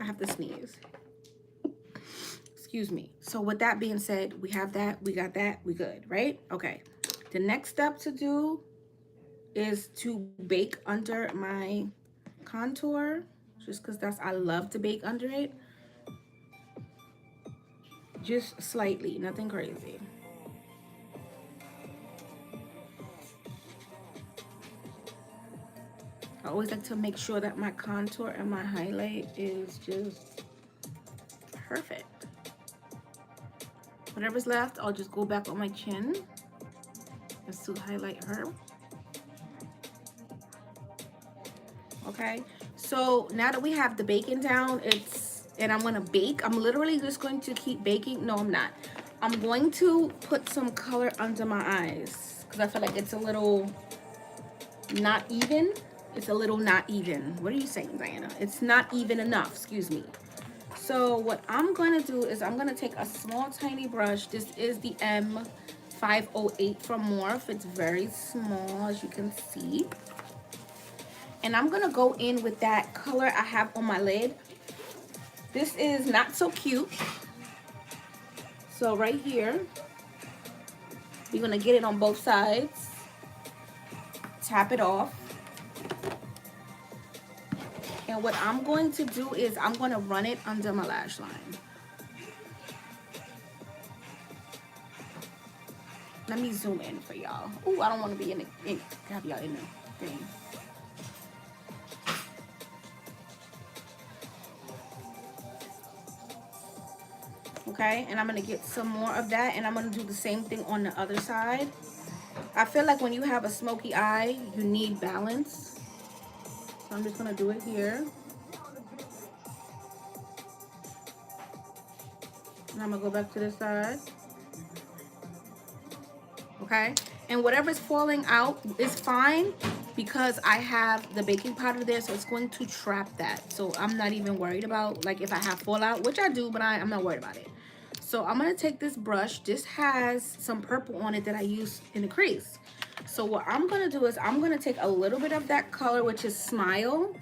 I have to sneeze. Excuse me. So with that being said, we have that, we got that, we good, right? Okay. The next step to do is to bake under my contour, just because that's, I love to bake under it. Just slightly, nothing crazy. I always like to make sure that my contour and my highlight is just perfect. Whatever's left, I'll just go back on my chin just to highlight her. Okay, so now that we have the baking down, and I'm gonna bake. I'm literally just going to keep baking. No, I'm not. I'm going to put some color under my eyes because I feel like it's a little not even. It's a little not even. What are you saying, Diana? It's not even enough, excuse me. So what I'm gonna do is I'm gonna take a small tiny brush. This is the M508 from Morphe. It's very small, as you can see. And I'm gonna go in with that color I have on my lid. This is Not So Cute. So right here, you're gonna get it on both sides. Tap it off. And what I'm going to do is I'm gonna run it under my lash line. Let me zoom in for y'all. Ooh, I don't want to be have y'all in the thing. Okay, and I'm gonna get some more of that, and I'm gonna do the same thing on the other side. I feel like when you have a smoky eye, you need balance. So I'm just gonna do it here. And I'm gonna go back to this side. Okay, and whatever's falling out is fine because I have the baking powder there, so it's going to trap that. So I'm not even worried about, like, if I have fallout, which I do, but I'm not worried about it. So I'm gonna take this brush. This has some purple on it that I used in the crease. So what I'm gonna do is I'm gonna take a little bit of that color, which is Smile.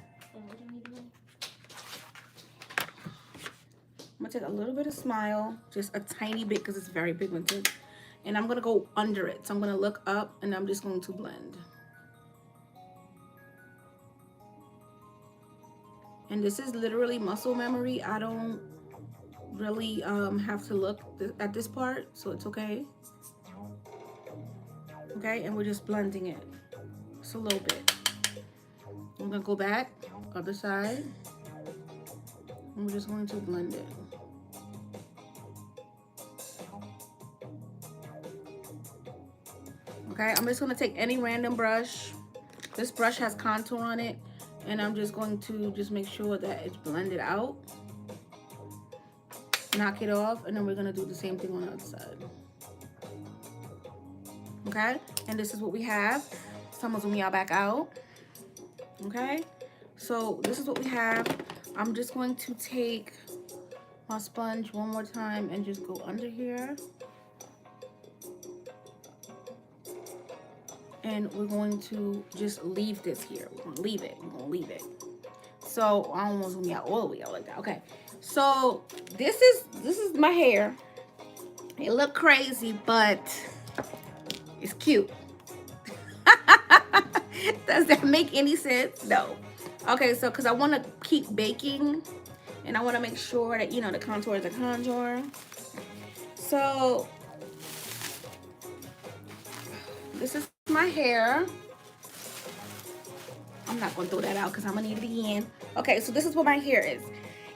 I'm gonna take a little bit of Smile, just a tiny bit because it's very pigmented. And I'm gonna go under it. So I'm gonna look up and I'm just going to blend. And this is literally muscle memory. I don't really have to look at this part, so it's okay. Okay, and we're just blending it just a little bit. I'm gonna go back, other side, and we're just going to blend it. Okay, I'm just gonna take any random brush. This brush has contour on it, and I'm just going to just make sure that it's blended out. Knock it off, and then we're gonna do the same thing on the other side. Okay, and this is what we have. So I'm gonna zoom y'all back out. Okay, so this is what we have. I'm just going to take my sponge one more time and just go under here. And we're going to just leave this here. We're gonna leave it. We're gonna leave it. So I don't want to zoom out all the way out like that. Okay. So this is my hair. It look crazy, but it's cute. Does that make any sense? No. Okay, so because I want to keep baking, and I want to make sure that, you know, the contour is a contour. So this is my hair. I'm not gonna throw that out because I'm gonna need it again. Okay, so this is what my hair is.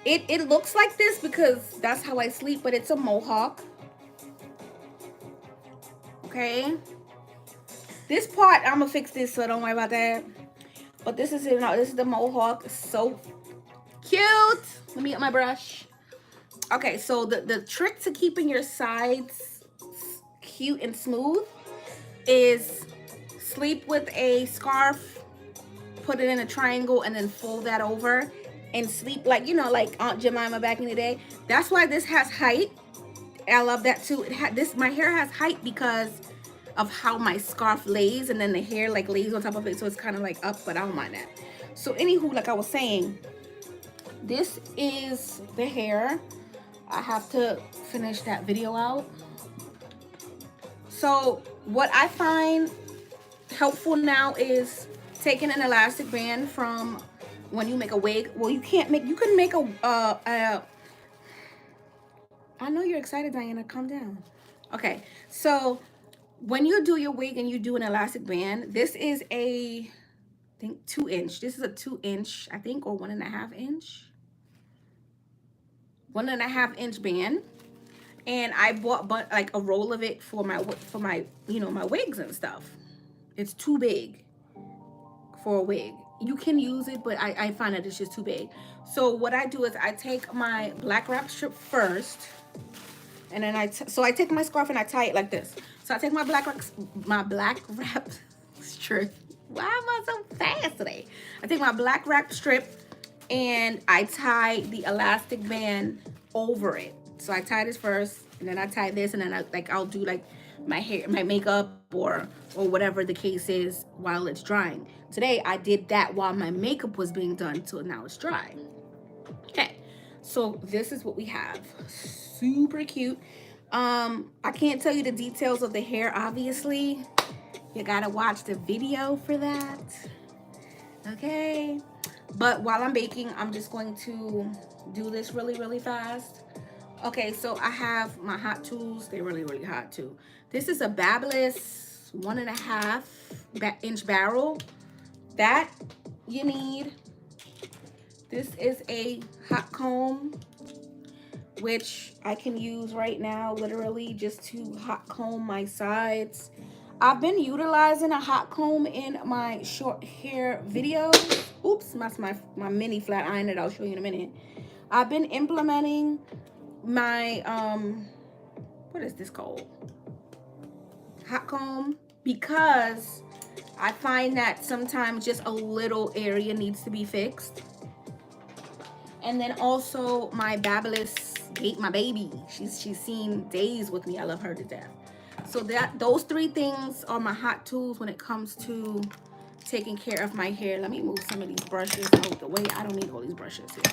It looks like this because that's how I sleep, but it's a mohawk. Okay. This part, I'm gonna fix this, so don't worry about that. But this is it. No, this is the mohawk. It's so cute. Let me get my brush. Okay, so the trick to keeping your sides cute and smooth is sleep with a scarf, put it in a triangle, and then fold that over and sleep like, you know, like Aunt Jemima back in the day. That's why this has height. I love that too. My hair has height because of how my scarf lays, and then the hair like lays on top of it, so it's kind of like up, but I don't mind that. So anywho, like I was saying, this is the hair. I have to finish that video out. So what I find helpful now is taking an elastic band from when you make a wig. Well, you can make a I know you're excited, Diana, calm down. Okay, so when you do your wig and you do an elastic band, this is a, I think 2-inch. This is a 2-inch, I think, or 1.5-inch. 1.5-inch band. And I bought like a roll of it for my you know, my wigs and stuff. It's too big for a wig. You can use it, but I find that it's just too big. So what I do is I take my black wrap strip first, and then I take my scarf and I tie it like this. So I take my black wrap strip. Why am I so fast today? I take my black wrap strip and I tie the elastic band over it. So I tie this first, and then I tie this, and then I'll do like my hair, my makeup, or whatever the case is while it's drying. Today I did that while my makeup was being done, so now it's dry. Okay, so this is what we have. Super cute. I can't tell you the details of the hair, obviously. You gotta watch the video for that. Okay, but while I'm baking, I'm just going to do this really fast. Okay, so I have my hot tools. They're really hot too. This is a Babyliss 1.5-inch barrel that you need. This is a hot comb, which I can use right now literally just to hot comb my sides. I've been utilizing a hot comb in my short hair videos. Oops, that's my mini flat iron that I'll show you in a minute. I've been implementing my what is this called, hot comb, because I find that sometimes just a little area needs to be fixed. And then also my Babyliss, my baby, she's seen days with me. I love her to death. So those 3 things are my hot tools when it comes to taking care of my hair. Let me move some of these brushes out of the way. I don't need all these brushes here.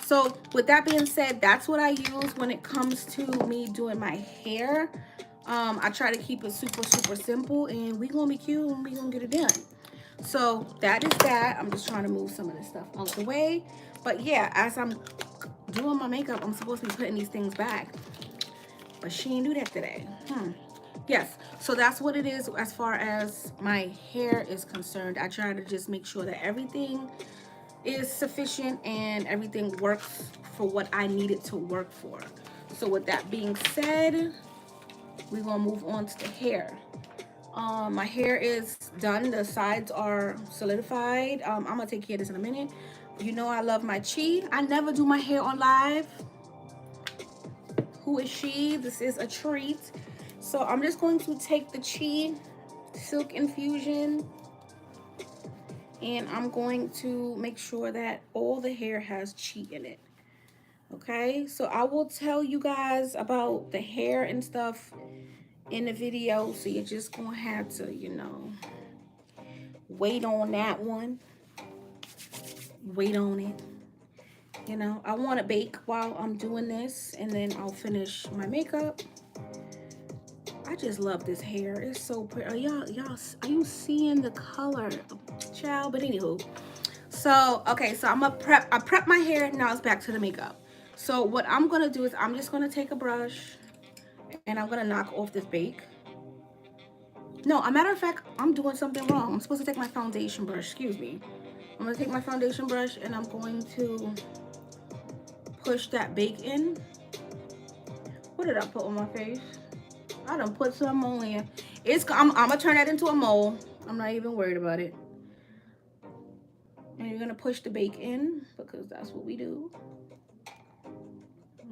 So with that being said, that's what I use when it comes to me doing my hair. I try to keep it super simple, and we're gonna be cute and we're gonna get it done. So that is that. I'm just trying to move some of this stuff out the way. But yeah, as I'm doing my makeup, I'm supposed to be putting these things back. But she didn't do that today. Yes, so that's what it is as far as my hair is concerned. I try to just make sure that everything is sufficient and everything works for what I need it to work for. So with that being said, we're gonna move on to the hair. My hair is done. The sides are solidified. I'm gonna take care of this in a minute. You know I love my chi. I never do my hair on live. Who is she? This is a treat. So I'm just going to take the chi silk infusion and I'm going to make sure that all the hair has chi in it. Okay, so I will tell you guys about the hair and stuff in the video, so you're just gonna have to, you know, wait on that one. Wait on it. You know, I want to bake while I'm doing this, and then I'll finish my makeup. I just love this hair. It's so pretty. Y'all, are you seeing the color, child? But anywho, so okay, so I'm gonna prep. I prep my hair. Now it's back to the makeup. So what I'm gonna do is I'm just gonna take a brush and I'm gonna knock off this bake. No, a matter of fact, I'm doing something wrong. I'm supposed to take my foundation brush. Excuse me. I'm gonna take my foundation brush and I'm going to push that bake in. What did I put on my face? I done put some on in. I'm gonna turn that into a mole. I'm not even worried about it. And you're gonna push the bake in because that's what we do.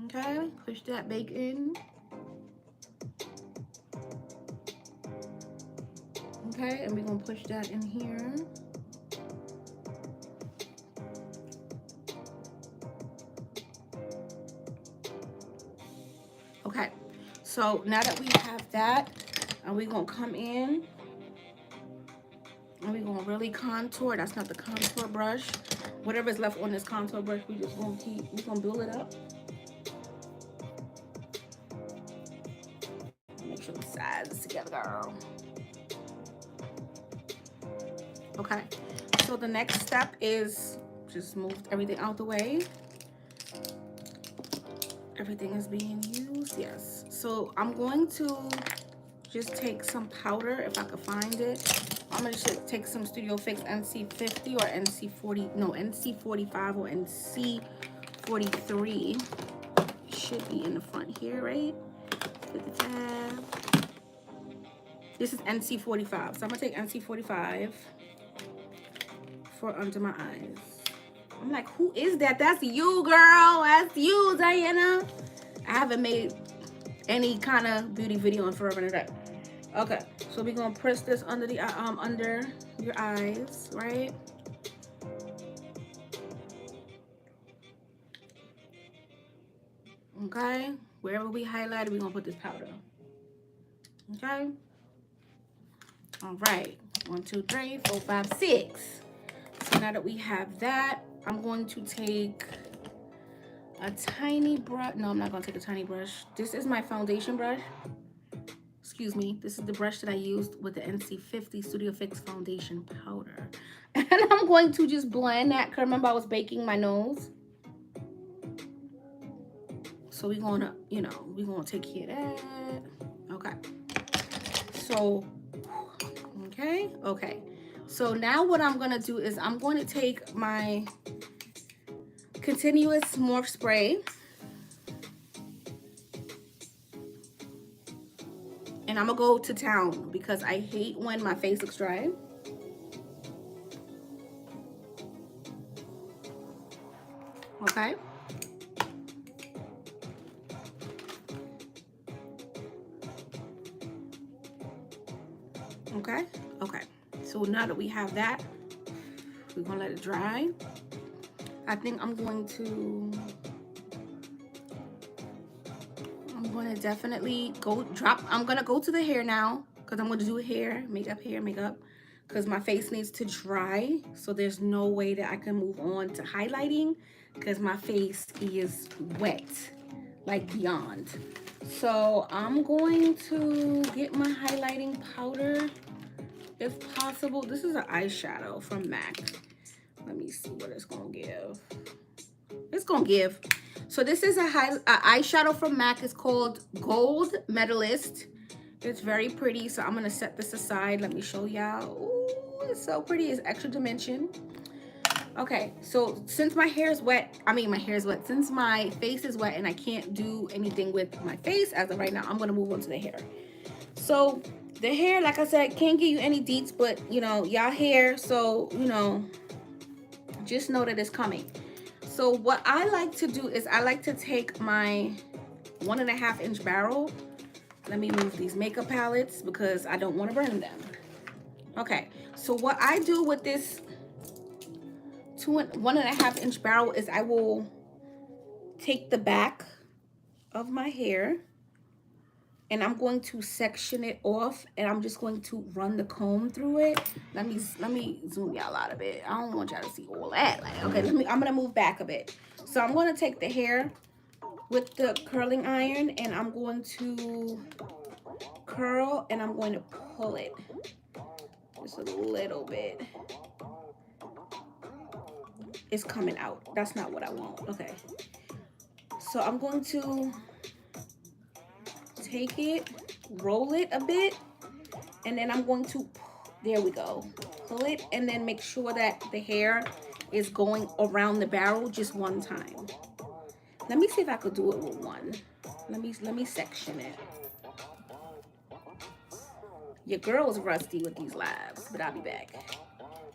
Okay, push that bake in. Okay, and we're gonna push that in here. Okay, so now that we have that, and we're gonna come in and we're gonna really contour. That's not the contour brush. Whatever's left on this contour brush, we're gonna build it up. Make sure the sides together, girl. Okay, so the next step is just move everything out the way. Everything is being used, yes. So I'm going to just take some powder if I could find it. I'm gonna just take some Studio Fix NC50 or NC40, no, NC45 or NC43. It should be in the front here, right? Hit the tab. This is NC45, so I'm gonna take NC45 for under my eyes. I'm like, who is that? That's you, girl. That's you, Diana. I haven't made any kind of beauty video in forever and a day. Okay, so we're gonna press this under the under your eyes, right? Okay, wherever we highlighted, we're gonna put this powder. Okay. All right. 1, 2, 3, 4, 5, 6. So now that we have that, I'm going to take a tiny brush. No, I'm not gonna take a tiny brush. This is my foundation brush. Excuse me. This is the brush that I used with the NC50 Studio Fix foundation powder. And I'm going to just blend that. Cause remember I was baking my nose. So we're gonna, you know, we're gonna take care of that. Okay. So, okay. So now what I'm gonna do is I'm going to take my continuous morph spray and I'm gonna go to town because I hate when my face looks dry. Okay. Okay. So now that we have that, we're gonna let it dry. I think I'm going to definitely I'm gonna go to the hair now because I'm gonna do hair makeup, because my face needs to dry. So there's no way that I can move on to highlighting because my face is wet, like beyond. So I'm going to get my highlighting powder if possible. This is an eyeshadow from MAC. Let me see what it's gonna give. gonna give. So this is a eyeshadow from MAC. It's called Gold Medalist. It's very pretty. So I'm gonna set this aside. Let me show y'all. Ooh, it's so pretty. It's extra dimension. Okay, so since my hair is wet, since my face is wet and I can't do anything with my face as of right now, I'm gonna move on to the hair. So the hair, like I said, can't give you any deets, but you know, y'all hair, so you know, just know that it's coming. So what I like to do is I like to take my 1.5-inch barrel. Let me move these makeup palettes because I don't want to burn them. Okay, so what I do with this 1.5-inch barrel is I will take the back of my hair and I'm going to section it off, and I'm just going to run the comb through it. Let me zoom y'all out a bit. I don't want y'all to see all that. Like, okay, I'm gonna move back a bit. So I'm gonna take the hair with the curling iron and I'm going to curl and I'm going to pull it just a little bit. It's coming out. That's not what I want. Okay. So I'm going to take it, roll it a bit, and then I'm going to, there we go, pull it, and then make sure that the hair is going around the barrel just one time. Let me see if I could do it with one. Let me section it. Your girl's rusty with these lives, but I'll be back.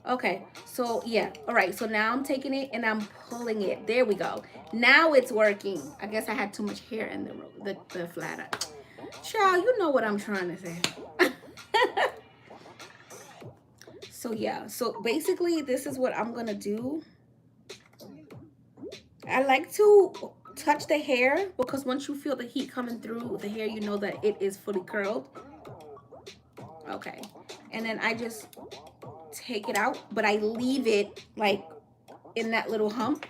Okay, so yeah, all right, so now I'm taking it and I'm pulling it. There we go. Now it's working. I guess I had too much hair in the flatter. Child, you know what I'm trying to say. So yeah, so basically this is what I'm gonna do. I like to touch the hair because once you feel the heat coming through the hair, you know that it is fully curled. Okay, and then I just take it out, but I leave it like in that little hump.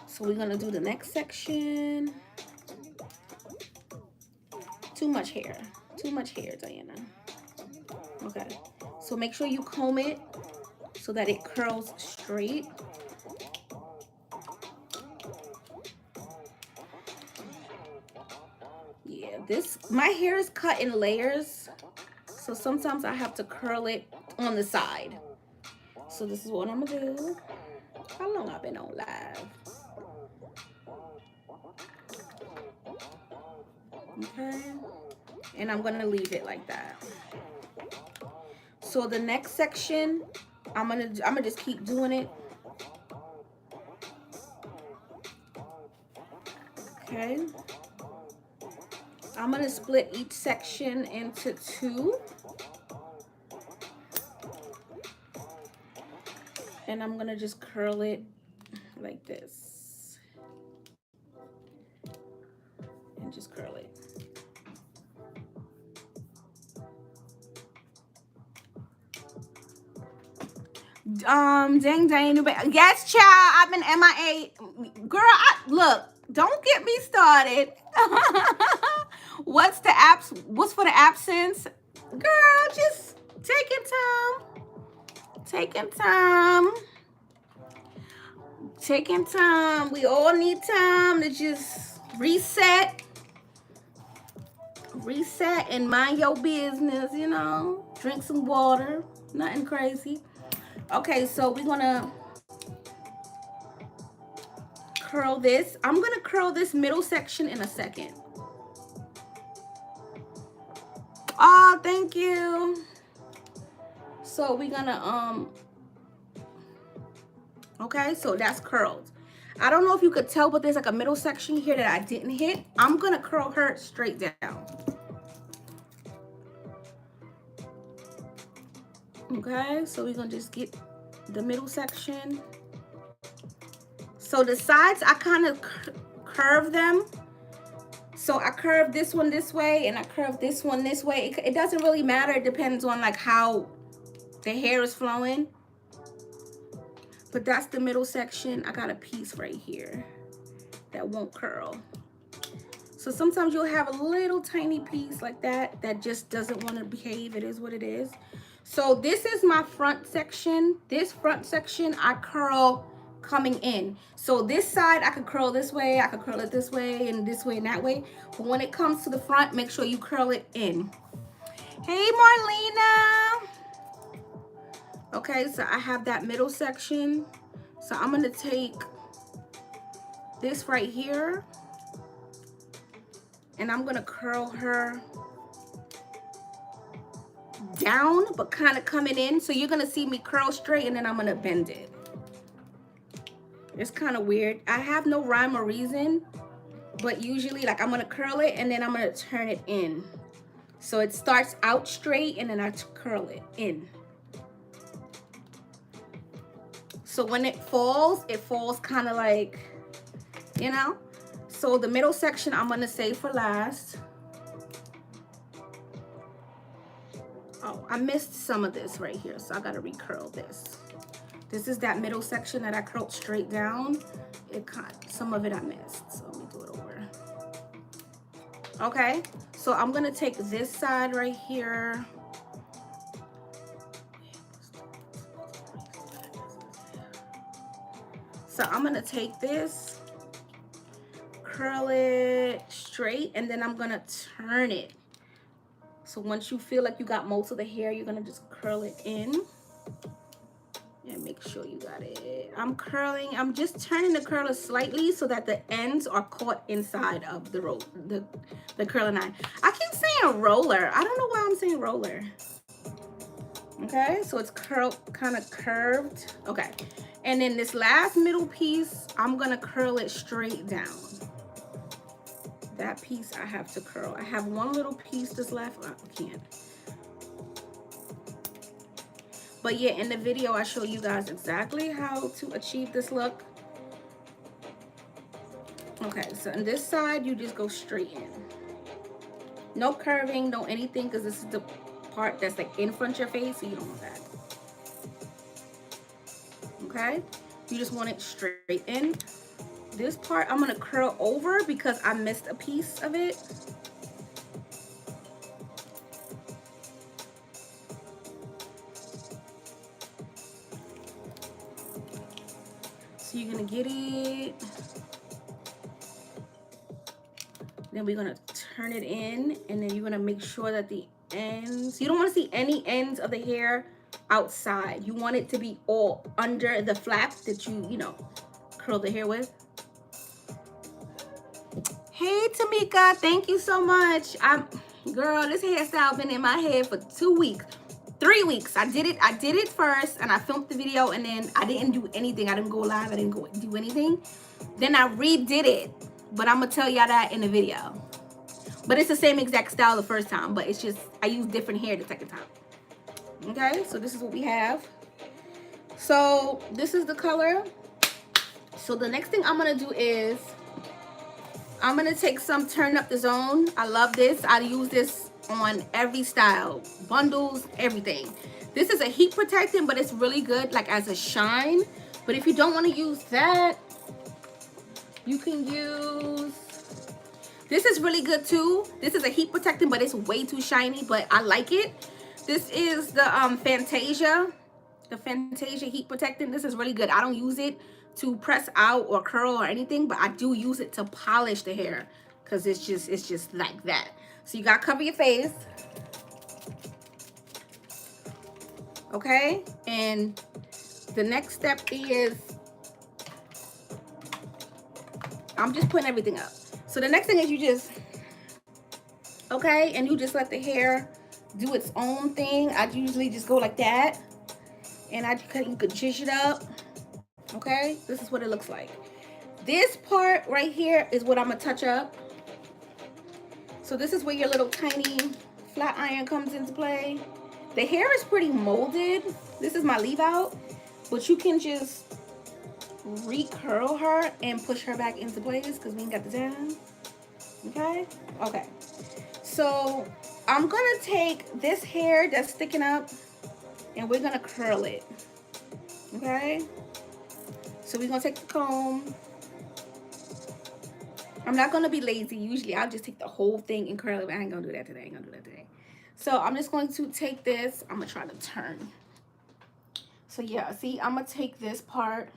So we're gonna do the next section. Too much hair, Diana. Okay, so make sure you comb it so that it curls straight. Yeah, my hair is cut in layers, so sometimes I have to curl it on the side. So this is what I'm gonna do. How long I've been on live? Okay, and I'm gonna leave it like that. So the next section, I'm gonna just keep doing it. Okay, I'm gonna split each section into 2. And I'm gonna just curl it like this. And just curl it. Dang, yes, child, I've been MIA. Girl, look, don't get me started. What's for the absence? Girl, just taking time. We all need time to just reset and mind your business, you know. Drink some water, nothing crazy. Okay, so we're gonna curl this. I'm gonna curl this middle section in a second. Oh, thank you. So we're gonna okay, so that's curled. I don't know if you could tell, but there's like a middle section here that I didn't hit. I'm gonna curl her straight down. Okay, so we're gonna just get the middle section. So the sides, I kind of curve them. So I curve this one this way and I curve this one this way. It doesn't really matter. It depends on like how the hair is flowing. But that's the middle section. I got a piece right here that won't curl. So sometimes you'll have a little tiny piece like that that just doesn't want to behave. It is what it is. So this is my front section. This front section, I curl coming in. So this side, I could curl this way, I could curl it this way, and this way, and that way. But when it comes to the front, make sure you curl it in. Hey, Marlena. Okay, so I have that middle section. So I'm gonna take this right here, and I'm gonna curl her down, but kind of coming in. So you're gonna see me curl straight, and then I'm gonna bend it. It's kind of weird. I have no rhyme or reason, but usually like I'm gonna curl it and then I'm gonna turn it in. So it starts out straight and then I curl it in. So when it falls kind of like, you know? So the middle section I'm gonna save for last. Oh, I missed some of this right here, so I gotta recurl this. This is that middle section that I curled straight down. Some of it I missed, so let me do it over. Okay, so I'm gonna take this side right here. So I'm gonna take this, curl it straight, and then I'm gonna turn it. So once you feel like you got most of the hair, you're gonna just curl it in. And make sure you got it. I'm just turning the curler slightly so that the ends are caught inside of the curling iron. I keep saying roller. I don't know why I'm saying roller. Okay, so it's kind of curved. Okay, and then this last middle piece, I'm gonna curl it straight down. That piece I have to curl. I have one little piece that's left. I can't. But yeah, in the video, I show you guys exactly how to achieve this look. Okay, so on this side, you just go straight in. No curving, no anything, because this is the part that's like in front of your face, so you don't want that. Okay, you just want it straight in. This part I'm gonna curl over because I missed a piece of it. So you're gonna get it. Then we're gonna turn it in, and then you're gonna make sure that the ends, you don't wanna see any ends of the hair outside. You want it to be all under the flap that you know, curl the hair with. Hey Tamika, thank you so much. Girl, this hairstyle been in my head for 2 weeks, 3 weeks. I did it first, and I filmed the video, and then I didn't do anything. I didn't go live, I didn't go do anything. Then I redid it, but I'm gonna tell y'all that in the video. But it's the same exact style the first time, but it's just I used different hair the second time. Okay, so this is what we have. So this is the color. So the next thing I'm gonna do is I'm gonna take some Turn Up the Zone. I love this. I use this on every style, bundles, everything. This is a heat protectant, but it's really good like as a shine. But if you don't want to use that, you can use, this is really good too. This is a heat protectant, but it's way too shiny, but I like it. This is the Fantasia heat protectant. This is really good. I don't use it to press out or curl or anything, but I do use it to polish the hair because it's just like that. So you gotta cover your face. Okay, and the next step is I'm just putting everything up. So the next thing is you just, okay, and you just let the hair do its own thing. I usually just go like that, and you could zhuzh it up. Okay, this is what it looks like. This part right here is what I'm gonna touch up. So this is where your little tiny flat iron comes into play. The hair is pretty molded. This is my leave out, but you can just recurl her and push her back into place because we ain't got the time. Okay, okay. So I'm gonna take this hair that's sticking up and we're gonna curl it. Okay, so we're gonna take the comb. I'm not gonna be lazy. Usually I'll just take the whole thing and curl it, but I ain't gonna do that today. So I'm just going to take this. I'm gonna try to turn. So yeah, see, I'm gonna take this part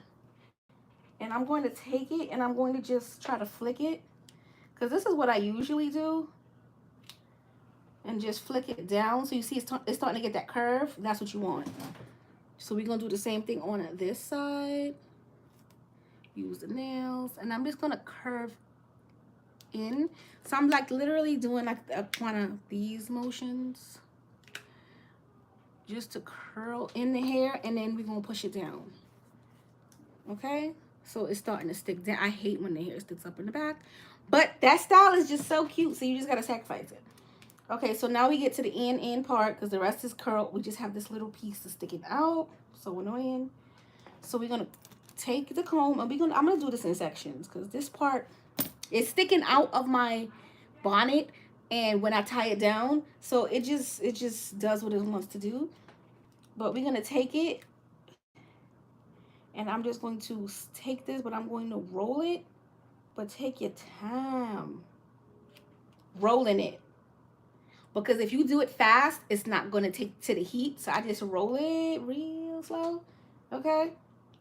And I'm going to take it and I'm going to just try to flick it. Because this is what I usually do. And just flick it down. So you see it's starting to get that curve. That's what you want. So we're going to do the same thing on this side. Use the nails. And I'm just going to curve in. So I'm like literally doing like one of these motions. Just to curl in the hair. And then we're going to push it down. Okay? So it's starting to stick down. I hate when the hair sticks up in the back. But that style is just so cute. So you just got to sacrifice it. Okay, so now we get to the end part because the rest is curled. We just have this little piece that's sticking out. So annoying. So we're gonna take the comb and I'm gonna do this in sections because this part is sticking out of my bonnet, and when I tie it down, so it just does what it wants to do. But we're gonna take it, and I'm just going to take this, but I'm going to roll it. But take your time rolling it. Because if you do it fast, it's not going to take to the heat. So I just roll it real slow. Okay?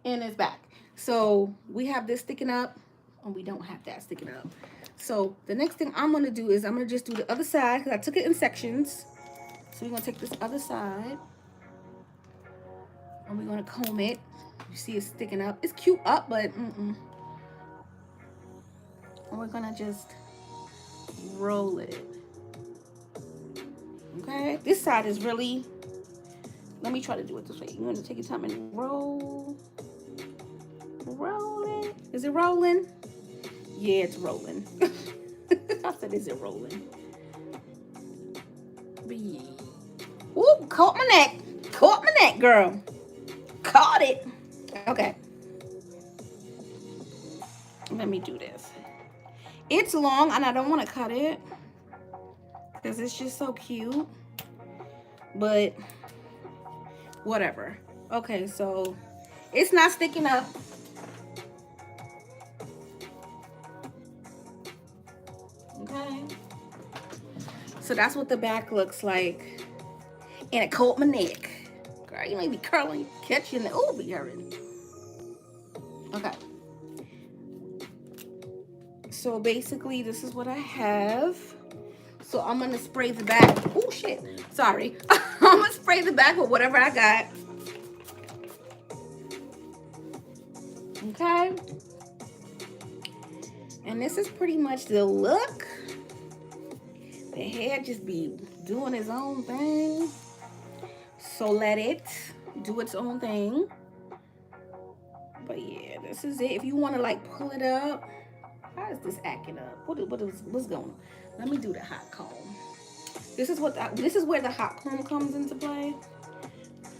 And it's back. So we have this sticking up. And we don't have that sticking up. So the next thing I'm going to do is I'm going to just do the other side. Because I took it in sections. So we're going to take this other side. And we're going to comb it. You see it's sticking up. It's cute up, but And we're going to just roll it. Okay? This side is really... Let me try to do it this way. You're going to take your time and roll. Rolling. Is it rolling? Yeah, it's rolling. I said, is it rolling? But yeah. Ooh, caught my neck. Caught my neck, girl. Caught it. Okay. Let me do this. It's long and I don't want to cut it because it's just so cute. But whatever. Okay, so it's not sticking up. Okay. So that's what the back looks like. And it caught my neck. Girl, you may be curling, catching the be hurting. Okay. So basically, this is what I have. So I'm gonna spray the back. Oh shit! Sorry. I'm gonna spray the back with whatever I got. Okay. And this is pretty much the look. The hair just be doing its own thing. So let it do its own thing. But yeah, this is it. If you want to like pull it up, how is this acting up? What's going on? Let me do the hot comb. This is where the hot comb comes into play.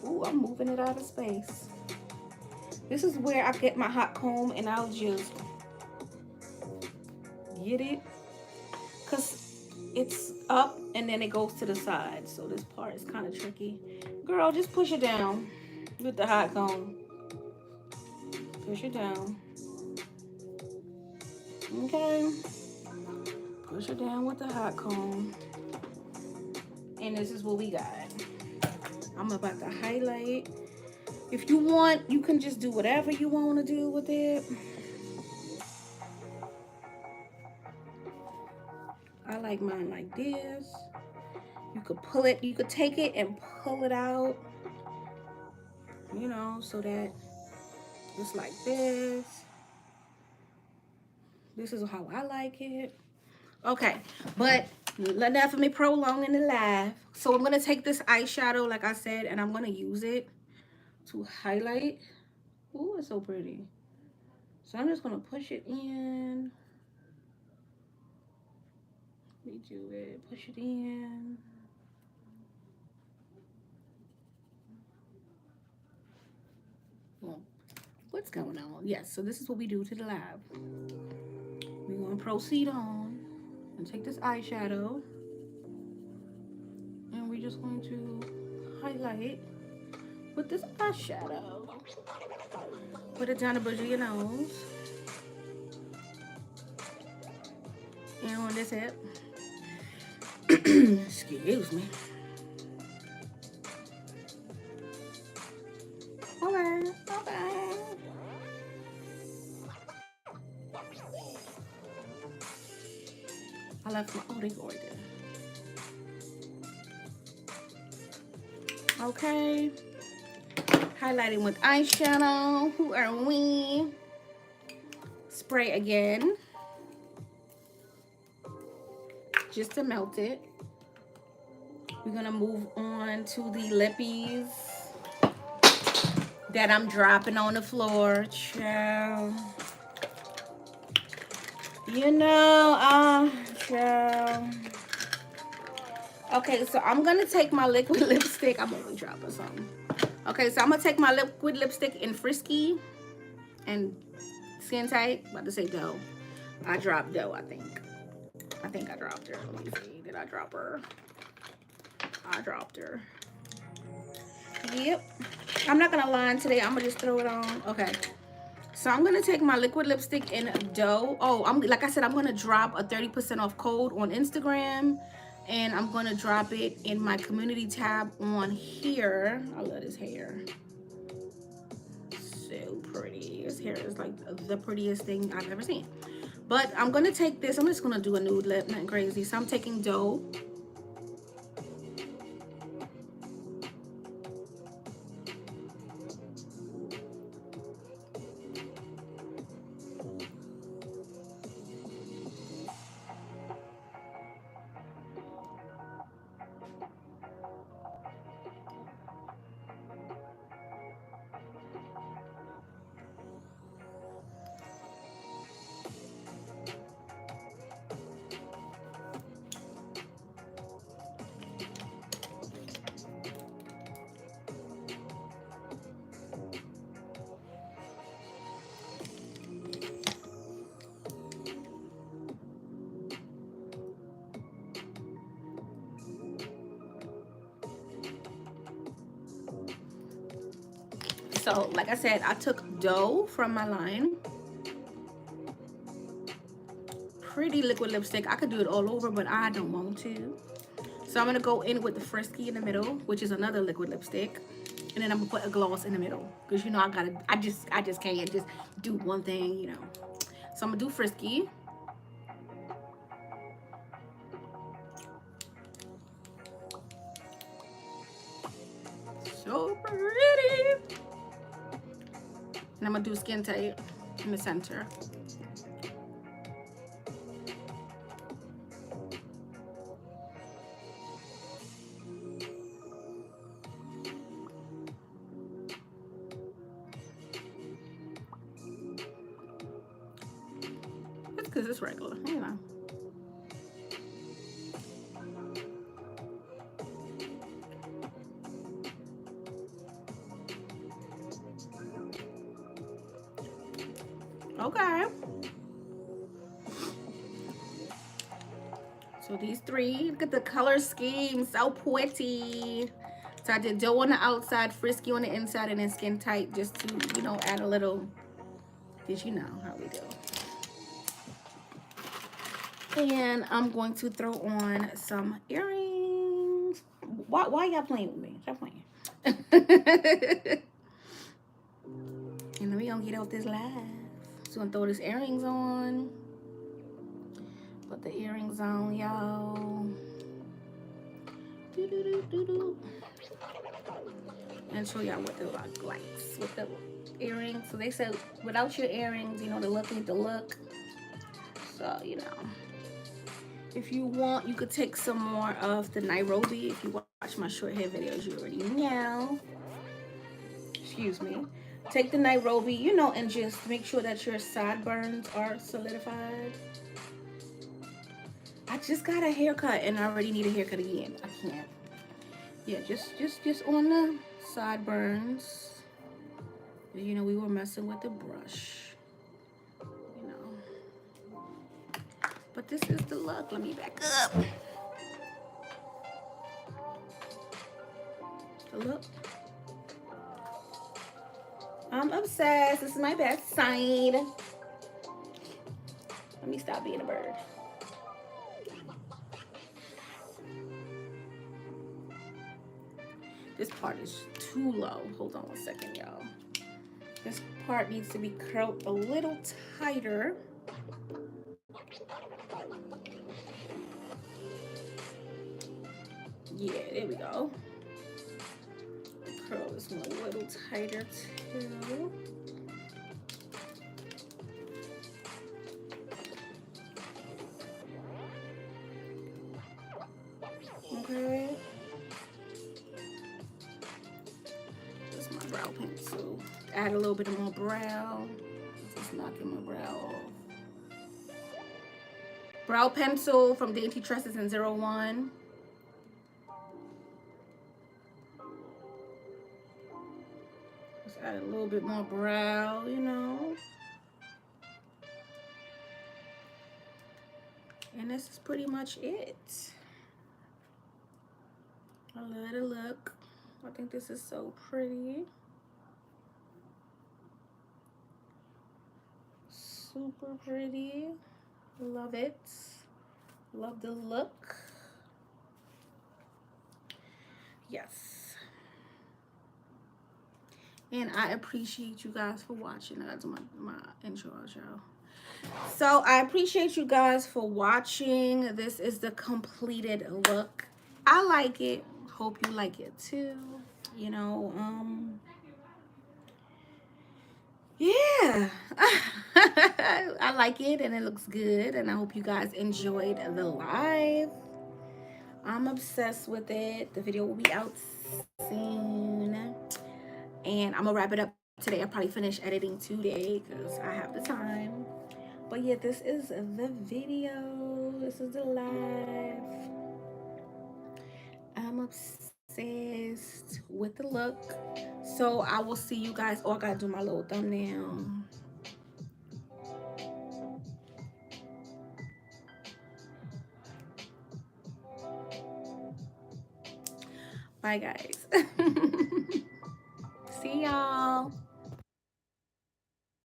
Ooh, I'm moving it out of space. This is where I get my hot comb and I'll just get it. Cause it's up and then it goes to the side. So this part is kind of tricky. Girl, just push it down with the hot comb. Push it down. Okay. Push it down with the hot comb. And this is what we got. I'm about to highlight. If you want, you can just do whatever you want to do with it. I like mine like this. You could pull it, you could take it and pull it out. You know, so that it's like this. This is how I like it. Okay, but enough of me prolonging the live. So I'm going to take this eyeshadow, like I said, and I'm going to use it to highlight. Ooh, it's so pretty. So I'm just going to push it in. Let me do it. Push it in. Well, what's going on? Yes, so this is what we do to the lab. We're going to proceed on and take this eyeshadow. And we're just going to highlight with this eyeshadow. Put it down the bridge of your nose. And on this hip. Excuse me. Okay, okay. I left my, oh, they go right there. Okay. Highlighting with eyeshadow. Who are we? Spray again. Just to melt it. We're gonna move on to the lippies that I'm dropping on the floor. Child. You know, child. Okay, so I'm gonna take my liquid lipstick. I'm only dropping something. Okay, so I'm gonna take my liquid lipstick in Frisky and Skin Tight. About to say dough. I dropped dough, I think. I think I dropped her. Let me see. Did I drop her? I dropped her. Yep. I'm not gonna line today. I'm gonna just throw it on. Okay. So I'm gonna take my liquid lipstick in dough. Oh, I'm like I said, I'm gonna drop a 30% off code on Instagram, and I'm gonna drop it in my community tab on here. I love this hair. So pretty. His hair is like the prettiest thing I've ever seen. But I'm gonna take this. I'm just gonna do a nude lip, nothing crazy. So I'm taking dough. So like I said, I took dough from my line. Pretty liquid lipstick. I could do it all over, but I don't want to. So I'm gonna go in with the Frisky in the middle, which is another liquid lipstick, and then I'm gonna put a gloss in the middle because you know I just can't just do one thing, you know. So I'm gonna do Frisky. So pretty. And I'm gonna do Skin Tight in the center. It's because it's regular, you know. Okay. So these three, look at the color scheme, so pretty. So I did dough on the outside, Frisky on the inside, and then Skin Tight just to, you know, add a little, because you know how we do. And I'm going to throw on some earrings. Why y'all playing with me? Stop playing. And then we gonna get off this live. So I'm gonna throw these earrings on. Put the earrings on, y'all. And show y'all what they look like with the earrings. So they said without your earrings, you know, the look ain't the look. So, you know. If you want, you could take some more of the Nairobi. If you watch my short hair videos, you already know. Excuse me. Take the Nairobi, you know, and just make sure that your sideburns are solidified. I just got a haircut and I already need a haircut again. I can't. Yeah, just on the sideburns. You know, we were messing with the brush. You know. But this is the look. Let me back up. The look. I'm obsessed. This is my best side. Let me stop being a bird. This part is too low. Hold on one second, y'all. This part needs to be curled a little tighter. Yeah, there we go. Curl this one a little tighter too. Okay. This is my brow pencil. Add a little bit of more brow. Just knocking my brow off. Brow pencil from Dainty Tresses in 01. Just add a little bit more brow, you know. And this is pretty much it. I love the look. I think this is so pretty. Super pretty. Love it. Love the look. Yes. And I appreciate you guys for watching. I got to my intro outro. So I appreciate you guys for watching. This is the completed look. I like it. Hope you like it too. You know, yeah. I like it and it looks good. And I hope you guys enjoyed the live. I'm obsessed with it. The video will be out soon. And I'm gonna wrap it up today. I'll probably finish editing today because I have the time. But yeah, this is the video. This is the live. I'm obsessed with the look. So I will see you guys. Oh, I gotta do my little thumbnail. Bye, guys. See y'all.